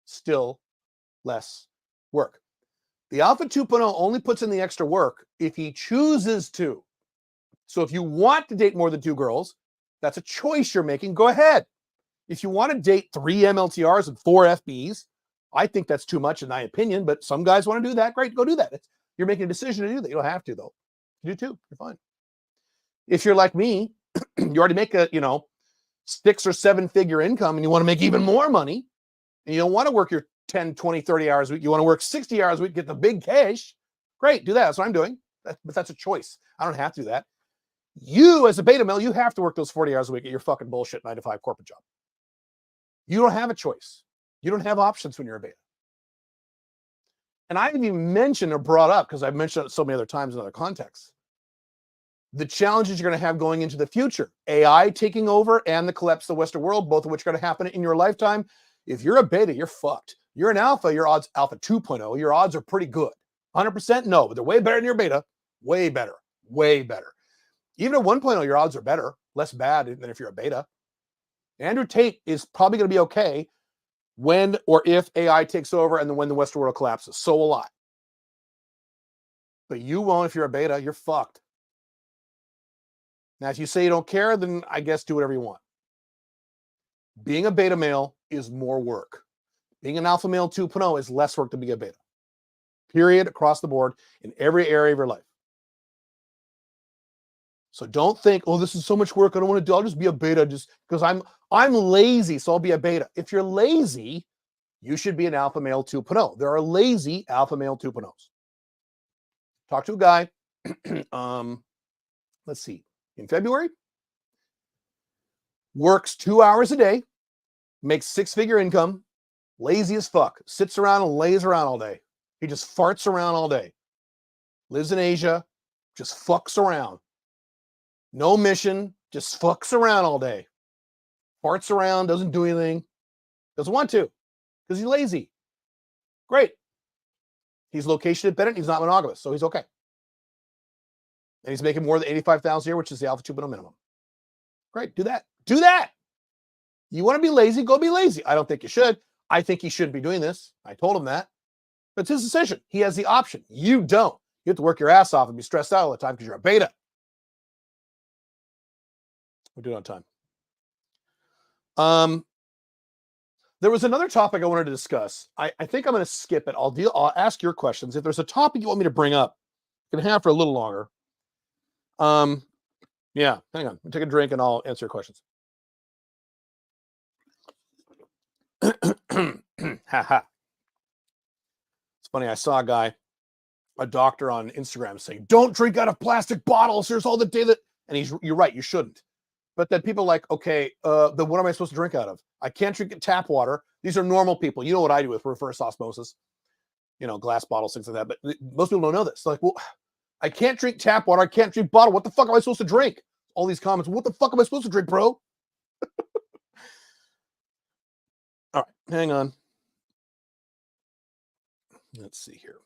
Still less work. The Alpha 2.0 only puts in the extra work if he chooses to. So if you want to date more than 2 girls, that's a choice you're making. Go ahead. If you want to date 3 MLTRs and 4 FBs, I think that's too much in my opinion, but some guys want to do that. Great, go do that. You're making a decision to do that. You don't have to, though. You do too. You're fine. If you're like me, you already make a, 6 or 7 figure income and you want to make even more money and you don't want to work your 10, 20, 30 hours a week. You want to work 60 hours a week, get the big cash. Great, do that. That's what I'm doing. But that's a choice. I don't have to do that. You, as a beta male, you have to work those 40 hours a week at your fucking bullshit 9-to-5 corporate job. You don't have a choice. You don't have options when you're a beta. And I haven't even mentioned or brought up, because I've mentioned it so many other times in other contexts, the challenges you're going to have going into the future. AI taking over and the collapse of the Western world, both of which are going to happen in your lifetime. If you're a beta, you're fucked. You're an alpha, your odds, alpha 2.0, your odds are pretty good. 100%? No, but they're way better than your beta. Way better. Way better. Even at 1.0, your odds are better, less bad than if you're a beta. Andrew Tate is probably going to be okay when or if AI takes over and then when the Western world collapses. So will I. But you won't if you're a beta. You're fucked. Now, if you say you don't care, then I guess do whatever you want. Being a beta male is more work. Being an alpha male 2.0 is less work than being a beta. Period, across the board, in every area of your life. So don't think, oh, this is so much work, I don't want to do, I'll just be a beta just because I'm lazy, so I'll be a beta. If you're lazy, you should be an alpha male 2.0. There are lazy alpha male 2.0s. Talk to a guy, let's see, in February, works 2 hours a day, makes 6-figure income, lazy as fuck, sits around and lays around all day. He just farts around all day. Lives in Asia, just fucks around. No mission, just fucks around all day. Farts around, doesn't do anything. Doesn't want to, because he's lazy. Great. He's location dependent, he's not monogamous, so he's okay. And he's making more than $85,000 a year, which is the Alpha 2.0 minimum. Great, do that. Do that. You want to be lazy, go be lazy. I don't think you should. I think he shouldn't be doing this. I told him that. But it's his decision. He has the option. You don't. You have to work your ass off and be stressed out all the time because you're a beta. We're doing on time. There was another topic I wanted to discuss. I think I'm going to skip it. I'll ask your questions. If there's a topic you want me to bring up, you can have for a little longer. Yeah, hang on. I'll take a drink and I'll answer your questions. Haha. It's funny. I saw a doctor on Instagram saying, don't drink out of plastic bottles. There's all the data. And you're right. You shouldn't. But then people are like, okay, then what am I supposed to drink out of? I can't drink tap water. These are normal people. You know what I do with reverse osmosis, glass bottles, things like that. But most people don't know this. Like, well, I can't drink tap water. I can't drink bottle. What the fuck am I supposed to drink? All these comments. What the fuck am I supposed to drink, bro? All right, hang on. Let's see here.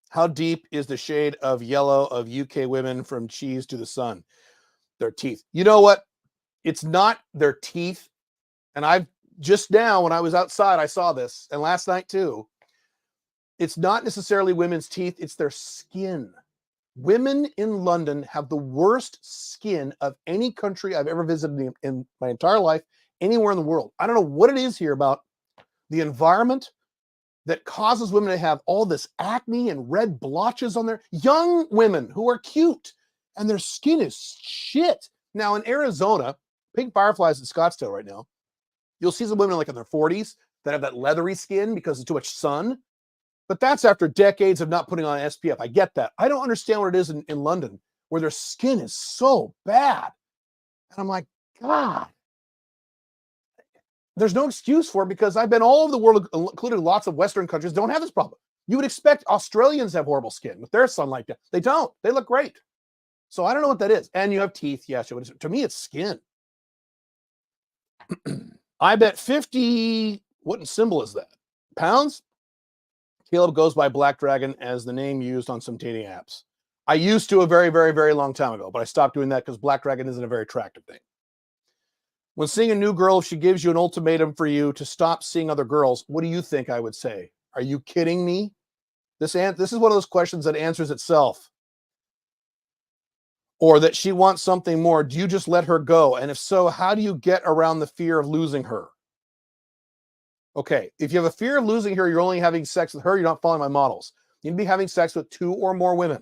How deep is the shade of yellow of UK women from cheese to the sun? Their teeth. You know what? It's not their teeth. And I've just now, when I was outside, I saw this. And last night too. It's not necessarily women's teeth. It's their skin. Women in London have the worst skin of any country I've ever visited in my entire life, anywhere in the world. I don't know what it is here about the environment that causes women to have all this acne and red blotches on their young women who are cute and their skin is shit. Now in Arizona, pink fireflies in Scottsdale right now, you'll see some women like in their 40s that have that leathery skin because of too much sun. But that's after decades of not putting on SPF. I get that. I don't understand what it is in London where their skin is so bad. And I'm like, God. There's no excuse for it because I've been all over the world, including lots of Western countries, don't have this problem. You would expect Australians have horrible skin with their sunlight. They don't. They look great. So I don't know what that is. And you have teeth. Yes. To me, it's skin. I bet 50, what symbol is that? Pounds? Caleb goes by Black Dragon as the name used on some dating apps. I used to a very, very, very long time ago, but I stopped doing that because Black Dragon isn't a very attractive thing. When seeing a new girl, if she gives you an ultimatum for you to stop seeing other girls, what do you think I would say? Are you kidding me? This is one of those questions that answers itself. Or that she wants something more. Do you just let her go? And if so, how do you get around the fear of losing her? Okay, if you have a fear of losing her, you're only having sex with her, you're not following my models. You'd be having sex with 2 or more women.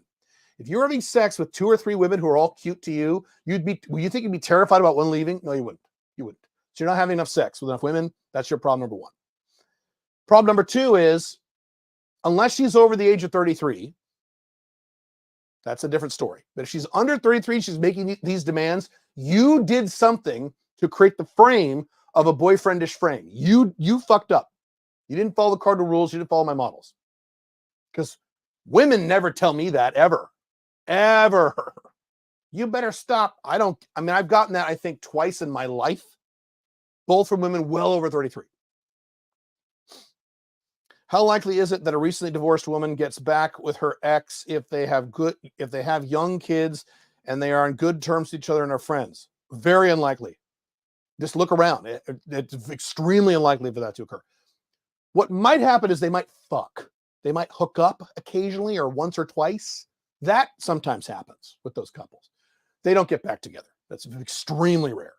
If you're having sex with 2 or 3 women who are all cute to you, you think you'd be terrified about one leaving? No, you wouldn't. You wouldn't. So you're not having enough sex with enough women. That's your problem number one. Problem number two is, unless she's over the age of 33, that's a different story. But if she's under 33, she's making these demands, you did something to create the frame of a boyfriendish frame. You fucked up. You didn't follow the cardinal rules. You didn't follow my models. Because women never tell me that, ever. Ever. You better stop. I've gotten that, I think, twice in my life, both from women well over 33. How likely is it that a recently divorced woman gets back with her ex if they have young kids and they are on good terms with each other and are friends? Very unlikely. Just look around. It's extremely unlikely for that to occur. What might happen is they might fuck. They might hook up occasionally or once or twice. That sometimes happens with those couples. They don't get back together. That's extremely rare.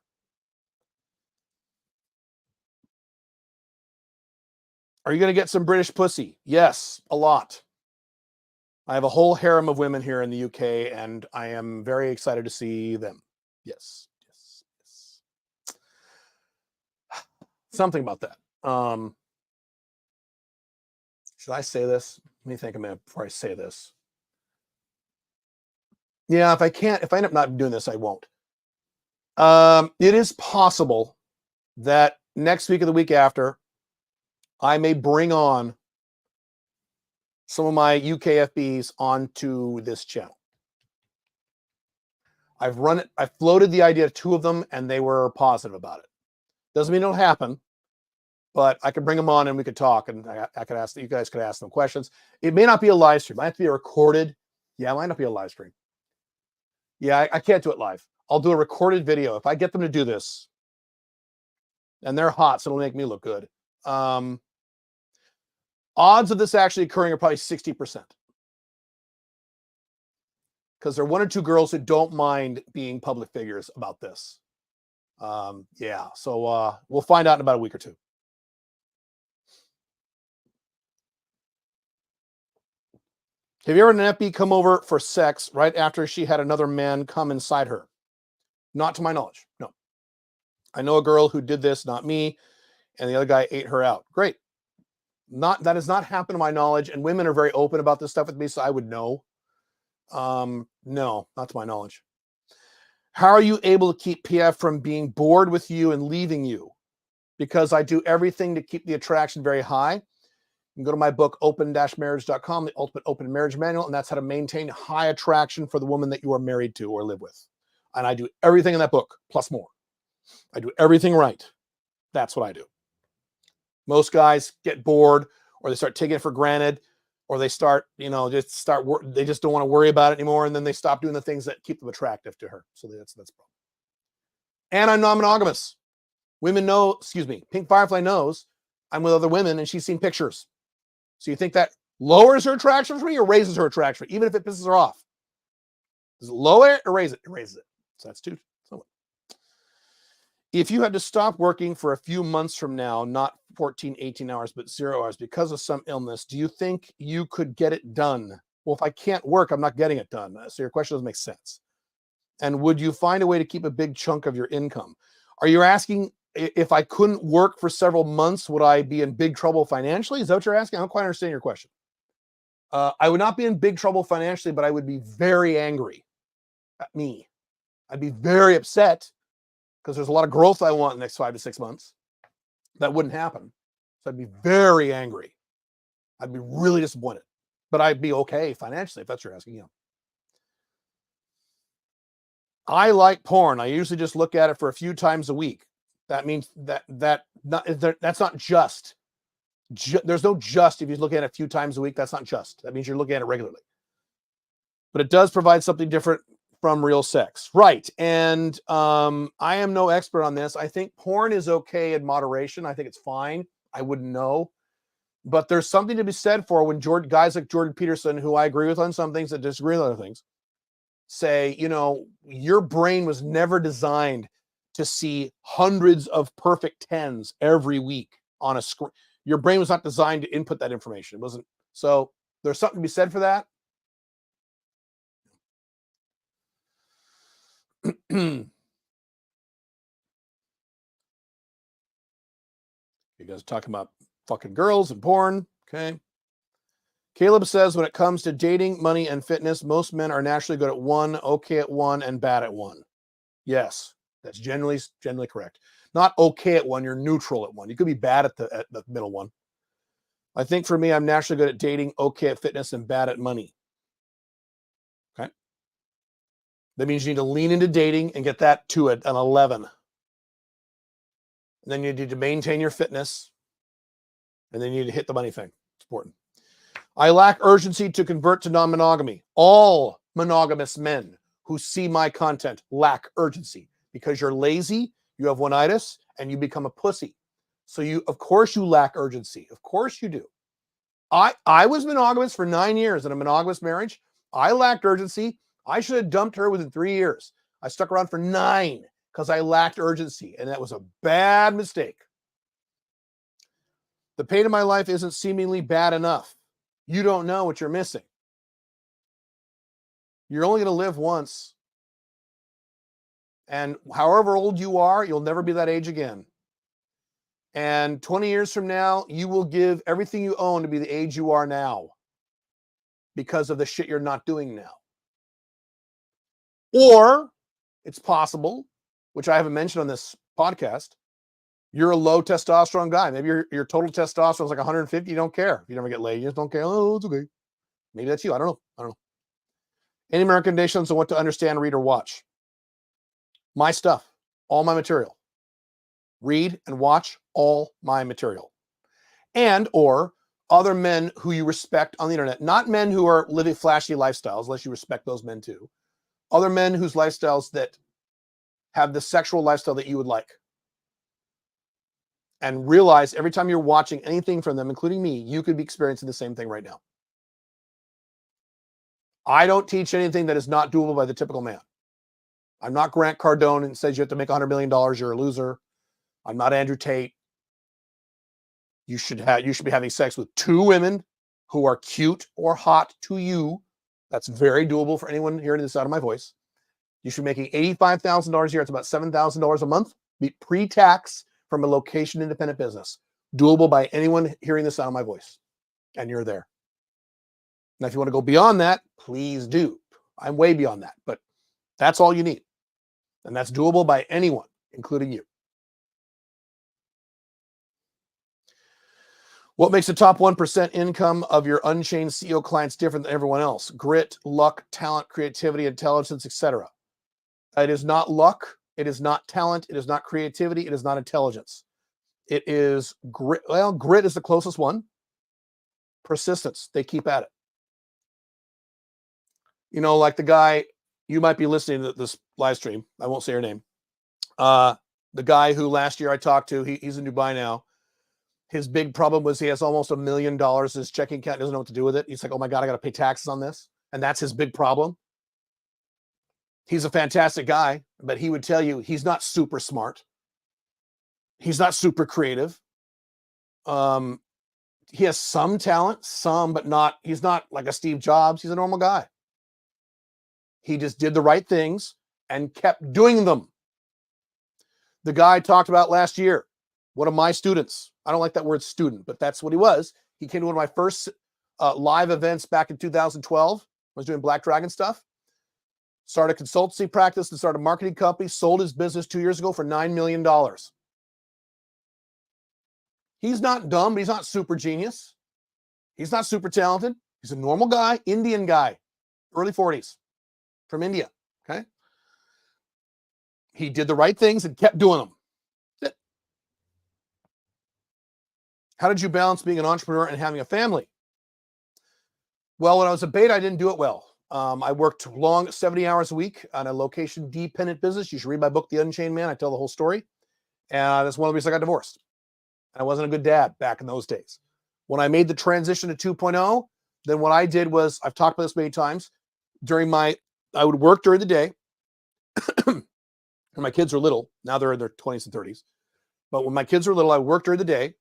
Are you going to get some British pussy? Yes, a lot. I have a whole harem of women here in the UK, and I am very excited to see them. Yes. Something about that. Should I say this? Let me think a minute before I say this. Yeah, if I end up not doing this, I won't. It is possible that next week or the week after, I may bring on some of my UKFBs onto this channel. I've floated the idea to two of them, and they were positive about it. Doesn't mean it'll happen, but I could bring them on and we could talk, and I could ask, you guys could ask them questions. It may not be a live stream. It might have to be a recorded. Yeah, it might not be a live stream. Yeah, I can't do it live. I'll do a recorded video. If I get them to do this, and they're hot, so it'll make me look good. Odds of this actually occurring are probably 60%. Because there are one or two girls who don't mind being public figures about this. Yeah, so we'll find out in about a week or two. Have you ever had an FB come over for sex right after she had another man come inside her? Not to my knowledge, no. I know a girl who did this, not me, and the other guy ate her out. Great. That has not happened to my knowledge, and women are very open about this stuff with me, so I would know. No, not to my knowledge. How are you able to keep PF from being bored with you and leaving you? Because I do everything to keep the attraction very high. You can go to my book, open-marriage.com, the Ultimate Open Marriage Manual, and that's how to maintain high attraction for the woman that you are married to or live with. And I do everything in that book, plus more. I do everything right. That's what I do. Most guys get bored, or they start taking it for granted, or they start, they just don't want to worry about it anymore, and then they stop doing the things that keep them attractive to her. So that's the problem. And I'm non-monogamous. Women know, Pink Firefly knows I'm with other women, and she's seen pictures. So you think that lowers her attraction for me or raises her attraction, even if it pisses her off? Does it lower it or raise it? It raises it. So that's two. If you had to stop working for a few months from now, not 14, 18 hours, but 0 hours because of some illness, do you think you could get it done? Well, if I can't work, I'm not getting it done. So your question doesn't make sense. And would you find a way to keep a big chunk of your income? Are you asking if I couldn't work for several months, would I be in big trouble financially? Is that what you're asking? I don't quite understand your question. I would not be in big trouble financially, but I would be very angry at me. I'd be very upset, because there's a lot of growth I want in the next 5 to 6 months. That wouldn't happen. So I'd be very angry. I'd be really disappointed. But I'd be okay financially, if that's what you're asking. Yeah. I like porn. I usually just look at it for a few times a week. That means that's not just. There's no just if you look at it a few times a week. That's not just. That means you're looking at it regularly. But it does provide something different from real sex. Right. And I am no expert on this. I think porn is okay in moderation. I think it's fine. I wouldn't know. But there's something to be said for when guys like Jordan Peterson, who I agree with on some things that disagree with other things, say, your brain was never designed to see hundreds of perfect tens every week on a screen. Your brain was not designed to input that information. It wasn't. So there's something to be said for that. You guys are talking about fucking girls and porn. Okay. Caleb says when it comes to dating, money, and fitness, most men are naturally good at one, okay at one, and bad at one. Yes, that's generally correct. Not okay at one, you're neutral at one. You could be bad at the middle one. I think for me, I'm naturally good at dating, okay at fitness, and bad at money. Okay. That means you need to lean into dating and get that to an 11. And then you need to maintain your fitness. And then you need to hit the money thing. It's important. I lack urgency to convert to non-monogamy. All monogamous men who see my content lack urgency because you're lazy, you have oneitis, and you become a pussy. So of course you lack urgency. Of course you do. I was monogamous for 9 years in a monogamous marriage. I lacked urgency. I should have dumped her within 3 years. I stuck around for 9 because I lacked urgency, and that was a bad mistake. The pain of my life isn't seemingly bad enough. You don't know what you're missing. You're only going to live once. And however old you are, you'll never be that age again. And 20 years from now, you will give everything you own to be the age you are now because of the shit you're not doing now. Or it's possible, which I haven't mentioned on this podcast, you're a low testosterone guy. Maybe your total testosterone is like 150. You don't care. If you never get laid, you just don't care. Oh, it's okay. Maybe that's you. I don't know. Any recommendations on what to understand, read, or watch? My stuff, all my material. Read and watch all my material. And or other men who you respect on the internet. Not men who are living flashy lifestyles, unless you respect those men too. Other men whose lifestyles that have the sexual lifestyle that you would like. And realize every time you're watching anything from them, including me, you could be experiencing the same thing right now. I don't teach anything that is not doable by the typical man. I'm not Grant Cardone and says you have to make $100 million, you're a loser. I'm not Andrew Tate. You should be having sex with 2 women who are cute or hot to you. That's very doable for anyone hearing this out of my voice. You should be making $85,000 a year. It's about $7,000 a month, pre-tax, from a location independent business. Doable by anyone hearing this out of my voice. And you're there. Now, if you want to go beyond that, please do. I'm way beyond that, but that's all you need. And that's doable by anyone, including you. What makes the top 1% income of your Unchained CEO clients different than everyone else? Grit, luck, talent, creativity, intelligence, etc. It is not luck. It is not talent. It is not creativity. It is not intelligence. It is grit. Well, grit is the closest one. Persistence. They keep at it. You know, like the guy, you might be listening to this live stream. I won't say your name. The guy who last year I talked to, he's in Dubai now. His big problem was he has almost $1 million in his checking account. Doesn't know what to do with it. He's like, oh my God, I got to pay taxes on this. And that's his big problem. He's a fantastic guy, but he would tell you he's not super smart. He's not super creative. He has some talent, but not, he's not like a Steve Jobs. He's a normal guy. He just did the right things and kept doing them. The guy I talked about last year, one of my students, I don't like that word student, but that's what he was. He came to one of my first live events back in 2012. I was doing Black Dragon stuff. Started a consultancy practice and started a marketing company, sold his business 2 years ago for $9 million. He's not dumb, but he's not super genius. He's not super talented. He's a normal guy, Indian guy, early 40s, from India, okay? He did the right things and kept doing them. How did you balance being an entrepreneur and having a family? Well, when I was a beta, I didn't do it well. I worked long, 70 hours a week on a location-dependent business. You should read my book, The Unchained Man. I tell the whole story. And that's one of the reasons I got divorced. I wasn't a good dad back in those days. When I made the transition to 2.0, then what I did was, I've talked about this many times, I would work during the day. When my kids were little, now they're in their 20s and 30s. But when my kids were little, I worked during the day.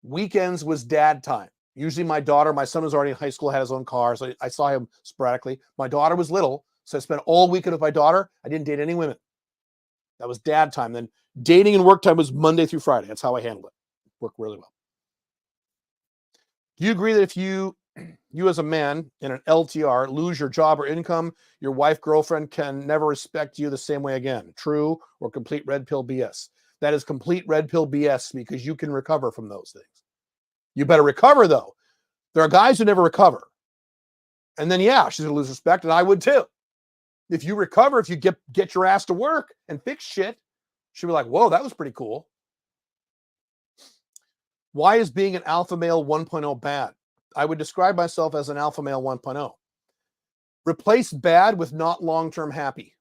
Weekends was dad time. Usually my son was already in high school, had his own car, so I saw him sporadically. My daughter was little, so I spent all weekend with my daughter. I didn't date any women. That was dad time. Then dating and work time was Monday through Friday. That's how I handled it. work really well. Do you agree that if you as a man in an LTR lose your job or income, your wife, girlfriend can never respect you the same way again? True or complete red pill BS? That is complete red pill BS because you can recover from those things. You better recover though. There are guys who never recover. And then, yeah, she's going to lose respect, and I would too. If you recover, if you get your ass to work and fix shit, she'll be like, whoa, that was pretty cool. Why is being an alpha male 1.0 bad? I would describe myself as an alpha male 1.0. Replace bad with not long-term happy.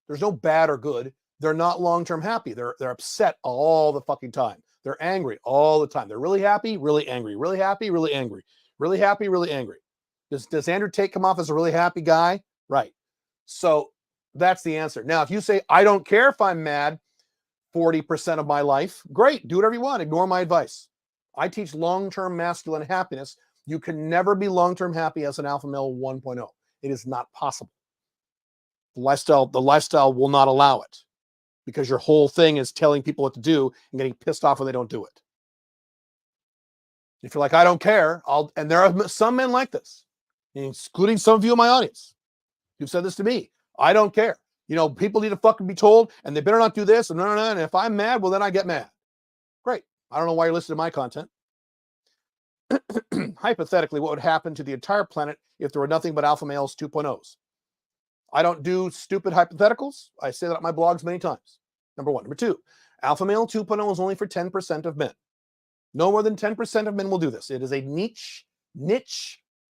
There's no bad or good. They're not long-term happy. They're upset all the fucking time. They're angry all the time. They're really happy, really angry, really happy, really angry, really happy, really angry. Does Andrew Tate come off as a really happy guy? Right. So that's the answer. Now, if you say, I don't care if I'm mad 40% of my life, great. Do whatever you want. Ignore my advice. I teach long-term masculine happiness. You can never be long-term happy as an alpha male 1.0. It is not possible. The lifestyle will not allow it because your whole thing is telling people what to do and getting pissed off when they don't do it. If you're like, I don't care, and there are some men like this, including some of you in my audience. You've said this to me. I don't care. People need to fucking be told, and they better not do this. And no. And if I'm mad, well, then I get mad. Great. I don't know why you're listening to my content. Hypothetically, what would happen to the entire planet if there were nothing but alpha males 2.0s? I don't do stupid hypotheticals. I say that on my blogs many times. Number one. Number two, alpha male 2.0 is only for 10% of men. No more than 10% of men will do this. It is a niche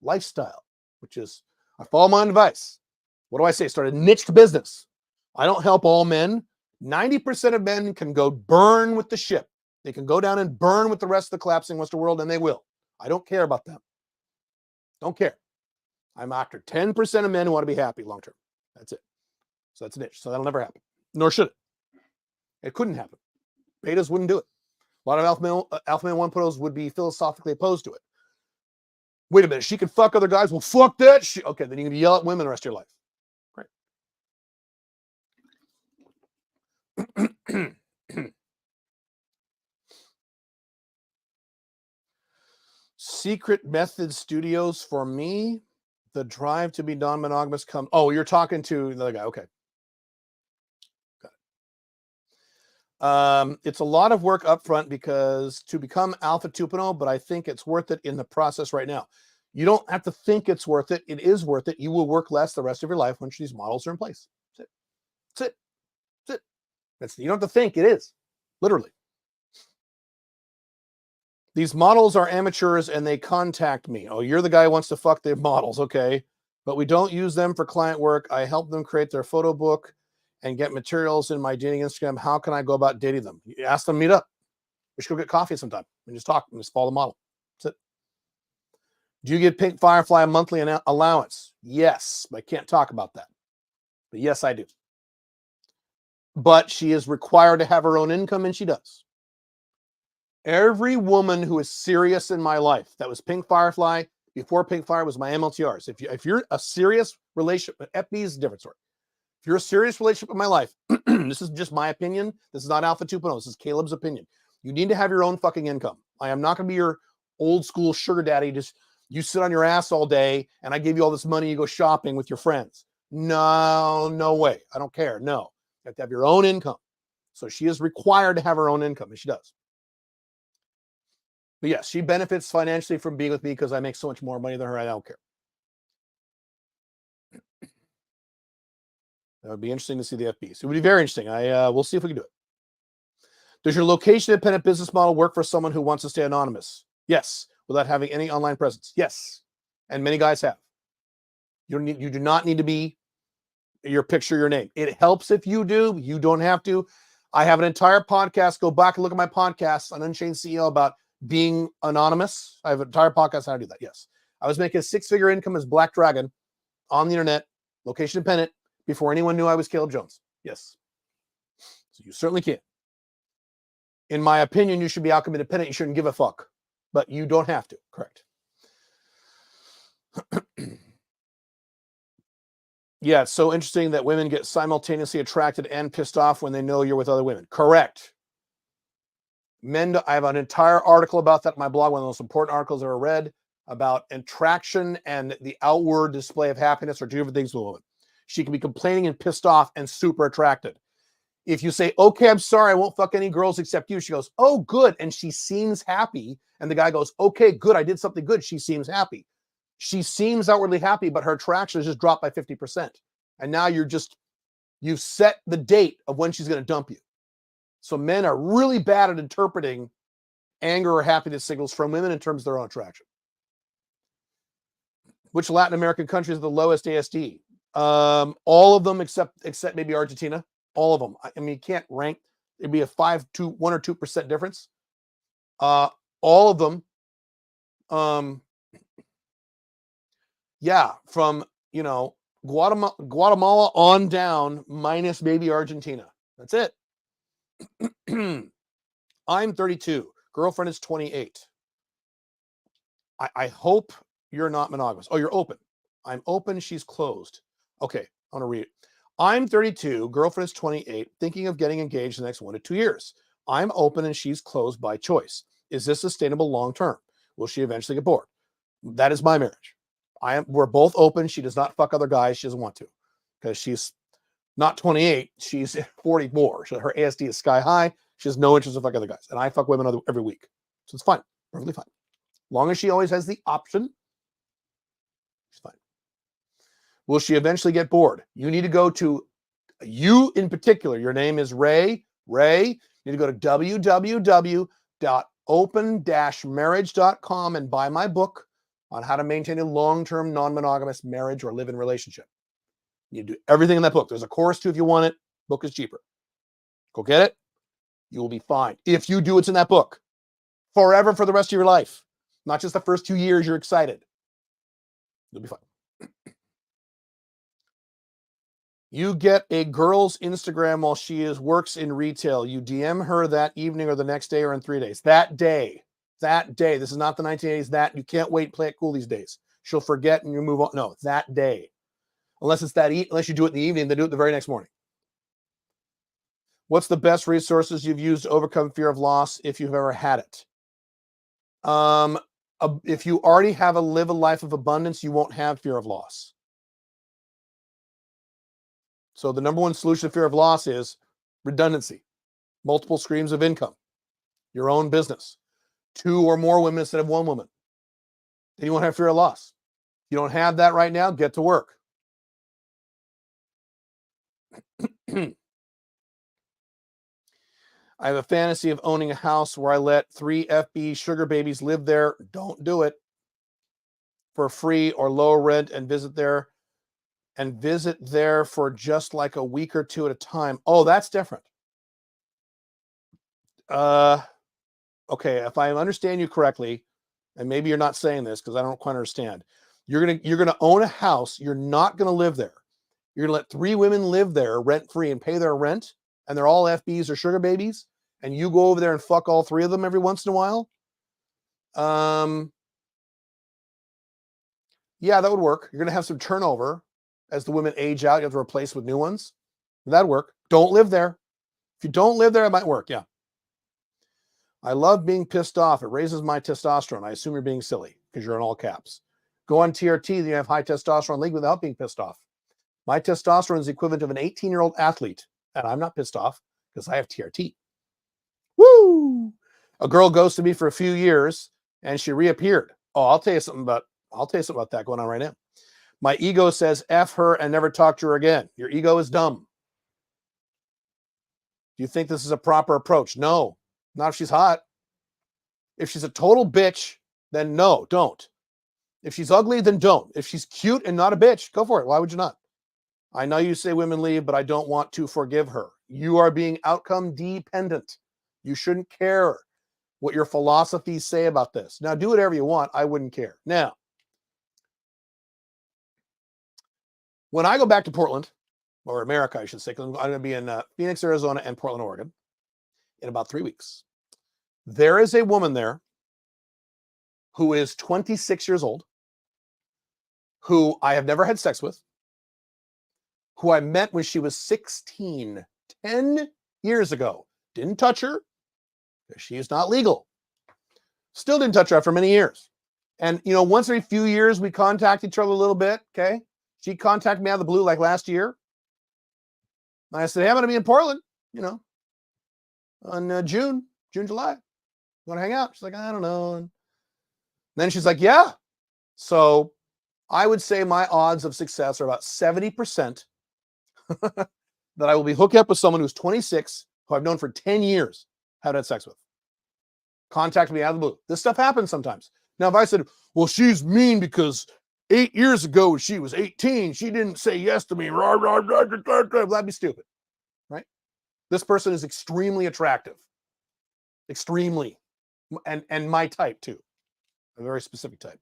lifestyle, which is, I follow my own advice. What do I say? Start a niched business. I don't help all men. 90% of men can go burn with the ship. They can go down and burn with the rest of the collapsing Western world, and they will. I don't care about them. Don't care. I'm after 10% of men who want to be happy long term. That's it. So that's a niche. So that'll never happen. Nor should it. It couldn't happen. Betas wouldn't do it. A lot of alpha male 1.0s would be philosophically opposed to it. Wait a minute. She can fuck other guys. Well, fuck that. Okay, then you can yell at women the rest of your life. Great. Secret method studios for me. The drive to be non-monogamous come. Oh, you're talking to the other guy. Okay. Got it. It's a lot of work up front because to become alpha 2.0, but I think it's worth it in the process right now. You don't have to think it's worth it. It is worth it. You will work less the rest of your life once these models are in place. That's it. That's it. That's it. You don't have to think. It is. Literally. These models are amateurs and they contact me. Oh, you're the guy who wants to fuck the models. Okay. But we don't use them for client work. I help them create their photo book and get materials in my dating Instagram. How can I go about dating them? You ask them to meet up. We should go get coffee sometime and just talk and just follow the model. That's it. Do you get Pink Firefly a monthly allowance? Yes, but I can't talk about that. But yes, I do. But she is required to have her own income, and she does. Every woman who is serious in my life, that was Pink Firefly, before Pink Fire was my MLTRs. If you're a serious relationship, FB is a different story. If you're a serious relationship in my life, this is just my opinion. This is not Alpha 2.0. This is Caleb's opinion. You need to have your own fucking income. I am not going to be your old school sugar daddy. Just you sit on your ass all day and I give you all this money. You go shopping with your friends. No way. I don't care. No, you have to have your own income. So she is required to have her own income, and she does. But yes, she benefits financially from being with me because I make so much more money than her. I don't care. That would be interesting to see the FBs. It would be very interesting. We'll see if we can do it. Does your location-dependent business model work for someone who wants to stay anonymous? Yes, without having any online presence. Yes, and many guys have. You do not need to be your picture, your name. It helps if you do. You don't have to. I have an entire podcast. Go back and look at my podcast on Unchained CEO about being anonymous. I have an entire podcast on how to do that. Yes, I was making a 6-figure income as Black Dragon on the internet, location dependent, before anyone knew I was Caleb Jones. Yes, so you certainly can. In my opinion, you should be outcome independent. You shouldn't give a fuck, but you don't have to. Correct. Yeah, it's so interesting that women get simultaneously attracted and pissed off when they know you're with other women. Correct. Men, I have an entire article about that in my blog, one of the most important articles I've ever read, about attraction and the outward display of happiness are two different things with a woman. She can be complaining and pissed off and super attracted. If you say, okay, I'm sorry, I won't fuck any girls except you, she goes, oh, good. And she seems happy. And the guy goes, okay, good. I did something good. She seems happy. She seems outwardly happy, but her attraction has just dropped by 50%. And now you've set the date of when she's going to dump you. So men are really bad at interpreting anger or happiness signals from women in terms of their own attraction. Which Latin American countries have the lowest ASD? All of them except maybe Argentina. All of them. I mean, you can't rank. It'd be a 1 or 2% difference. All of them. Yeah, from Guatemala on down, minus maybe Argentina. That's it. I'm 32. Girlfriend is 28. I hope you're not monogamous. Oh, you're open. I'm open. She's closed. Okay, I want to read it. I'm 32. Girlfriend is 28. Thinking of getting engaged in the next 1 to 2 years. I'm open and she's closed by choice. Is this sustainable long term? Will she eventually get bored? That is my marriage. We're both open. She does not fuck other guys. She doesn't want to because she's not 28. She's 44. Her ASD is sky high. She has no interest in fucking other guys. And I fuck women every week. So it's fine. Perfectly fine. Long as she always has the option, she's fine. Will she eventually get bored? You need to go to, you in particular, your name is Ray. Ray, you need to go to www.open-marriage.com and buy my book on how to maintain a long-term non-monogamous marriage or live-in relationship. You do everything in that book. There's a course too if you want it. Book is cheaper. Go get it. You will be fine. If you do what's in that book forever for the rest of your life, not just the first 2 years you're excited, you'll be fine. You get a girl's Instagram while she works in retail. You DM her that evening or the next day or in 3 days. That day. This is not the 1980s. That you can't wait, play it cool these days. She'll forget and you move on. No, that day. Unless you do it in the evening, then do it the very next morning. What's the best resources you've used to overcome fear of loss if you've ever had it? If you already live a life of abundance, you won't have fear of loss. So the number one solution to fear of loss is redundancy, multiple streams of income, your own business, 2 or more women instead of 1 woman. Then you won't have fear of loss. If you don't have that right now, get to work. I have a fantasy of owning a house where I let 3 FB sugar babies live there. Don't do it. For free or low rent and visit there for just like a week or 2 at a time. Oh, that's different. Okay, if I understand you correctly, and maybe you're not saying this because I don't quite understand. You're gonna own a house. You're not gonna live there. You're gonna let 3 women live there rent free and pay their rent, and they're all FBs or sugar babies, and you go over there and fuck all 3 of them every once in a while. Yeah, that would work. You're gonna have some turnover as the women age out. You have to replace with new ones. That'd work. Don't live there. If you don't live there, it might work. Yeah. I love being pissed off. It raises my testosterone. I assume you're being silly because you're in all caps. Go on TRT, then you have high testosterone league without being pissed off. My testosterone is the equivalent of an 18-year-old athlete, and I'm not pissed off because I have TRT. Woo! A girl ghosted me for a few years, and she reappeared. Oh, I'll tell you something about that going on right now. My ego says F her and never talk to her again. Your ego is dumb. Do you think this is a proper approach? No, not if she's hot. If she's a total bitch, then no, don't. If she's ugly, then don't. If she's cute and not a bitch, go for it. Why would you not? I know you say women leave, but I don't want to forgive her. You are being outcome dependent. You shouldn't care what your philosophies say about this. Now, do whatever you want. I wouldn't care. Now, when I go back to Portland, or America, I should say, because I'm going to be in Phoenix, Arizona, and Portland, Oregon in about 3 weeks. There is a woman there who is 26 years old, who I have never had sex with, who I met when she was 16, 10 years ago. Didn't touch her, She is not legal. Still didn't touch her for many years. And, once every few years, we contact each other a little bit, okay? She contacted me out of the blue like last year. And I said, hey, I'm going to be in Portland, on June, July. You want to hang out? She's like, I don't know. And then she's like, yeah. So I would say my odds of success are about 70% that I will be hooking up with someone who's 26, who I've known for 10 years, haven't had sex with. Contact me out of the blue. This stuff happens sometimes. Now, if I said, well, she's mean because 8 years ago when she was 18, she didn't say yes to me. That'd be stupid, right? This person is extremely attractive. Extremely. And my type, too. A very specific type.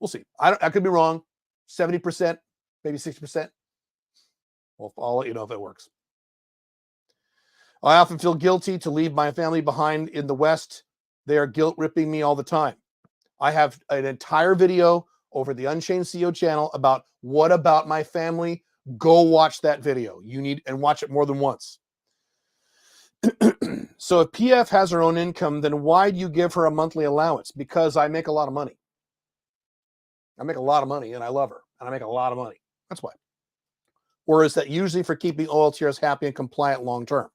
We'll see. I could be wrong. 70%, maybe 60%. Well, I'll let you know if it works. I often feel guilty to leave my family behind in the West. They are guilt-ripping me all the time. I have an entire video over the Unchained CEO channel about what about my family. Go watch that video. You need and watch it more than once. So if PF has her own income, then why do you give her a monthly allowance? Because I make a lot of money. I make a lot of money and I love her and I make a lot of money. That's why. Or is that usually for keeping OLTers happy and compliant long-term?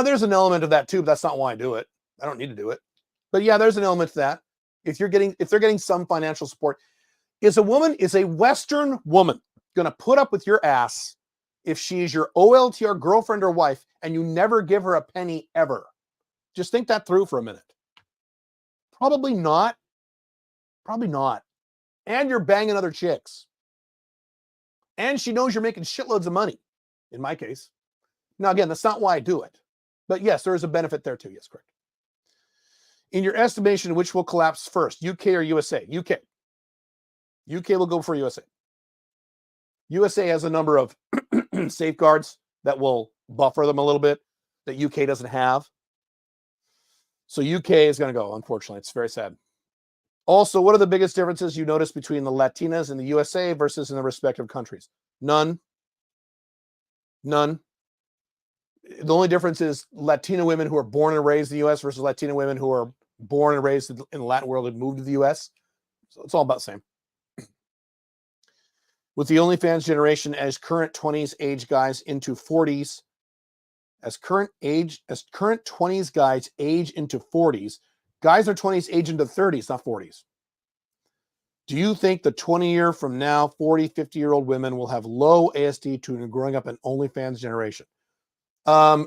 There's an element of that too, but that's not why I do it. I don't need to do it. But yeah, there's an element to that. If they're getting some financial support, is a Western woman going to put up with your ass if she's your OLTR girlfriend or wife and you never give her a penny ever? Just think that through for a minute. Probably not. Probably not. And you're banging other chicks. And she knows you're making shitloads of money, in my case. Now, again, that's not why I do it. But yes, there is a benefit there too. Yes, correct. In your estimation, which will collapse first, UK or USA? UK. UK will go for USA. USA has a number of safeguards that will buffer them a little bit that UK doesn't have. So UK is going to go, unfortunately. It's very sad. Also, what are the biggest differences you notice between the Latinas in the USA versus in the respective countries? None. None. The only difference is Latina women who are born and raised in the US versus Latina women who are born and raised in the Latin world and moved to the US. So it's all about the same. With the OnlyFans generation as current 20s age guys into 40s, as current 20s guys age into 40s, guys are 20s age into 30s, not 40s. Do you think the 20-year from now, 40, 50-year-old women will have low ASD to growing up an OnlyFans generation? I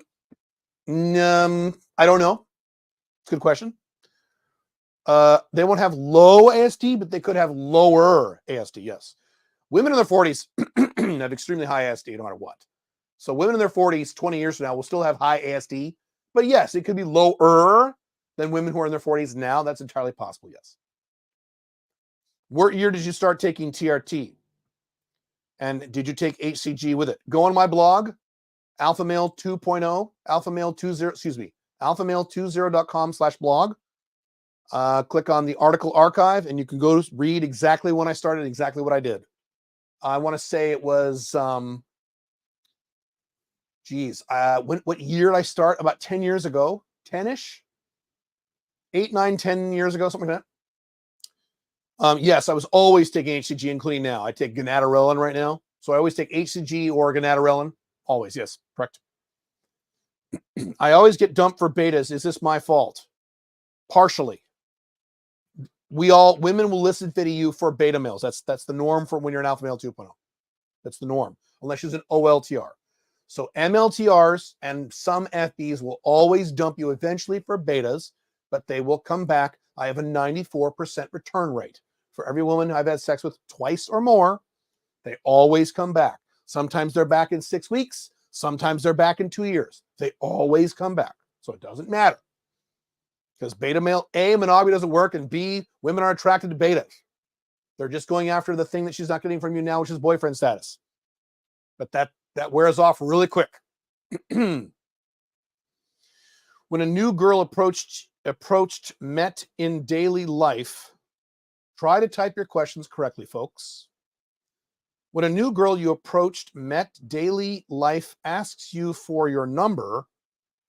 don't know. It's a good question. They won't have low ASD, but they could have lower ASD, yes. Women in their 40s have extremely high ASD no matter what. So women in their 40s, 20 years from now, will still have high ASD. But yes, it could be lower than women who are in their 40s now. That's entirely possible, yes. What year did you start taking TRT? And did you take HCG with it? Go on my blog, Alpha Male 2.0, alphamale20.com/blog. Click on the article archive and you can go read exactly when I started, exactly what I did. I want to say it was, what year did I start? About 10 years ago, 10-ish, 8, 9, 10 years ago, something like that. Yes, I was always taking HCG, including now. I take ganadorelin right now. So I always take HCG or ganadorelin. Always, yes, correct. I always get dumped for betas. Is this my fault? Partially. Women will listen to you for beta males. That's the norm for when you're an alpha male 2.0. That's the norm, unless she's an OLTR. So MLTRs and some FBs will always dump you eventually for betas, but they will come back. I have a 94% return rate. For every woman I've had sex with twice or more, they always come back. Sometimes they're back in 6 weeks. Sometimes they're back in 2 years. They always come back. So it doesn't matter. Because beta male, A, monogamy doesn't work, and B, women are attracted to betas. They're just going after the thing that she's not getting from you now, which is boyfriend status. But that wears off really quick. When a new girl met in daily life, try to type your questions correctly, folks. When a new girl you approached met daily life asks you for your number,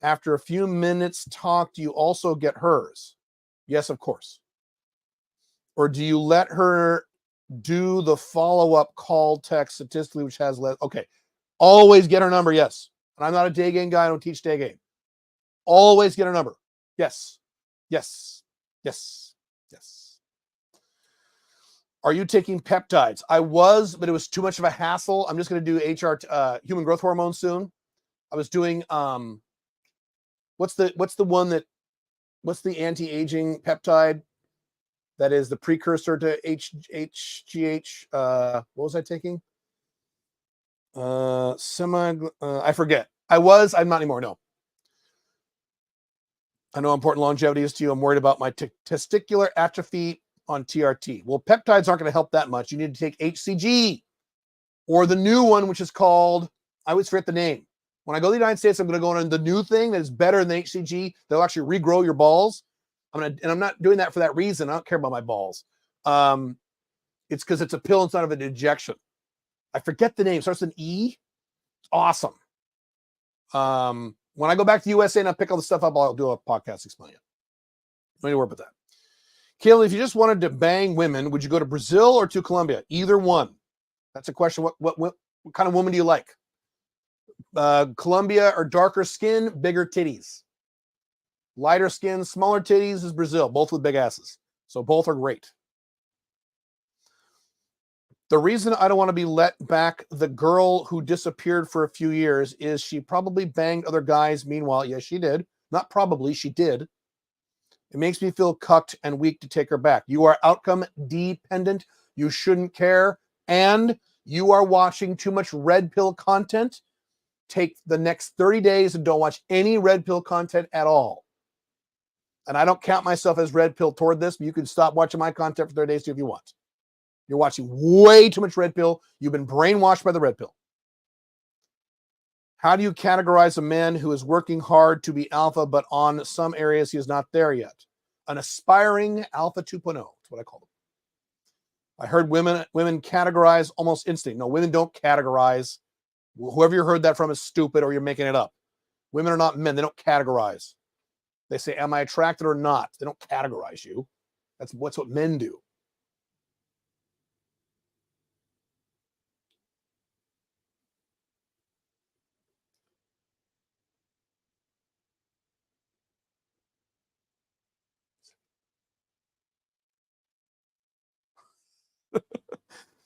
After a few minutes talk, do you also get hers? Yes, of course. Or do you let her do the follow-up call text statistically, which has less? Okay. Always get her number. Yes. And I'm not a day game guy. I don't teach day game. Always get her number. Yes. Yes. Yes. Yes. Are you taking peptides? I was, but it was too much of a hassle. I'm just going to do human growth hormone soon. I was doing what's the anti-aging peptide that is the precursor to HGH? What was I taking? I forget. I'm not anymore. No. I know how important longevity is to you. I'm worried about my testicular atrophy on TRT. Well, peptides aren't going to help that much. You need to take HCG or the new one, which is called, I always forget the name. When I go to the United States, I'm going to go on the new thing that is better than the HCG. They'll actually regrow your balls. And I'm not doing that for that reason. I don't care about my balls. It's because it's a pill instead of an injection. I forget the name. It starts with an E. It's awesome. When I go back to the USA and I pick all the stuff up, I'll do a podcast explaining it. Don't need to worry about that. Kaylee, if you just wanted to bang women, would you go to Brazil or to Colombia? Either one. That's a question. What kind of woman do you like? Colombia or darker skin, bigger titties. Lighter skin, smaller titties is Brazil, both with big asses. So both are great. The reason I don't want to be let back the girl who disappeared for a few years is she probably banged other guys. Meanwhile, yes, she did. Not probably, she did. It makes me feel cucked and weak to take her back. You are outcome dependent. You shouldn't care. And you are watching too much red pill content. Take the next 30 days and don't watch any red pill content at all. And I don't count myself as red pill toward this, but you can stop watching my content for 30 days too if you want. You're watching way too much red pill. You've been brainwashed by the red pill. How do you categorize a man who is working hard to be alpha, but on some areas he is not there yet? An aspiring alpha 2.0. That's what I call them. I heard women categorize almost instantly. No, women don't categorize. Whoever you heard that from is stupid or you're making it up. Women are not men. They don't categorize. They say, am I attracted or not? They don't categorize you. That's what men do.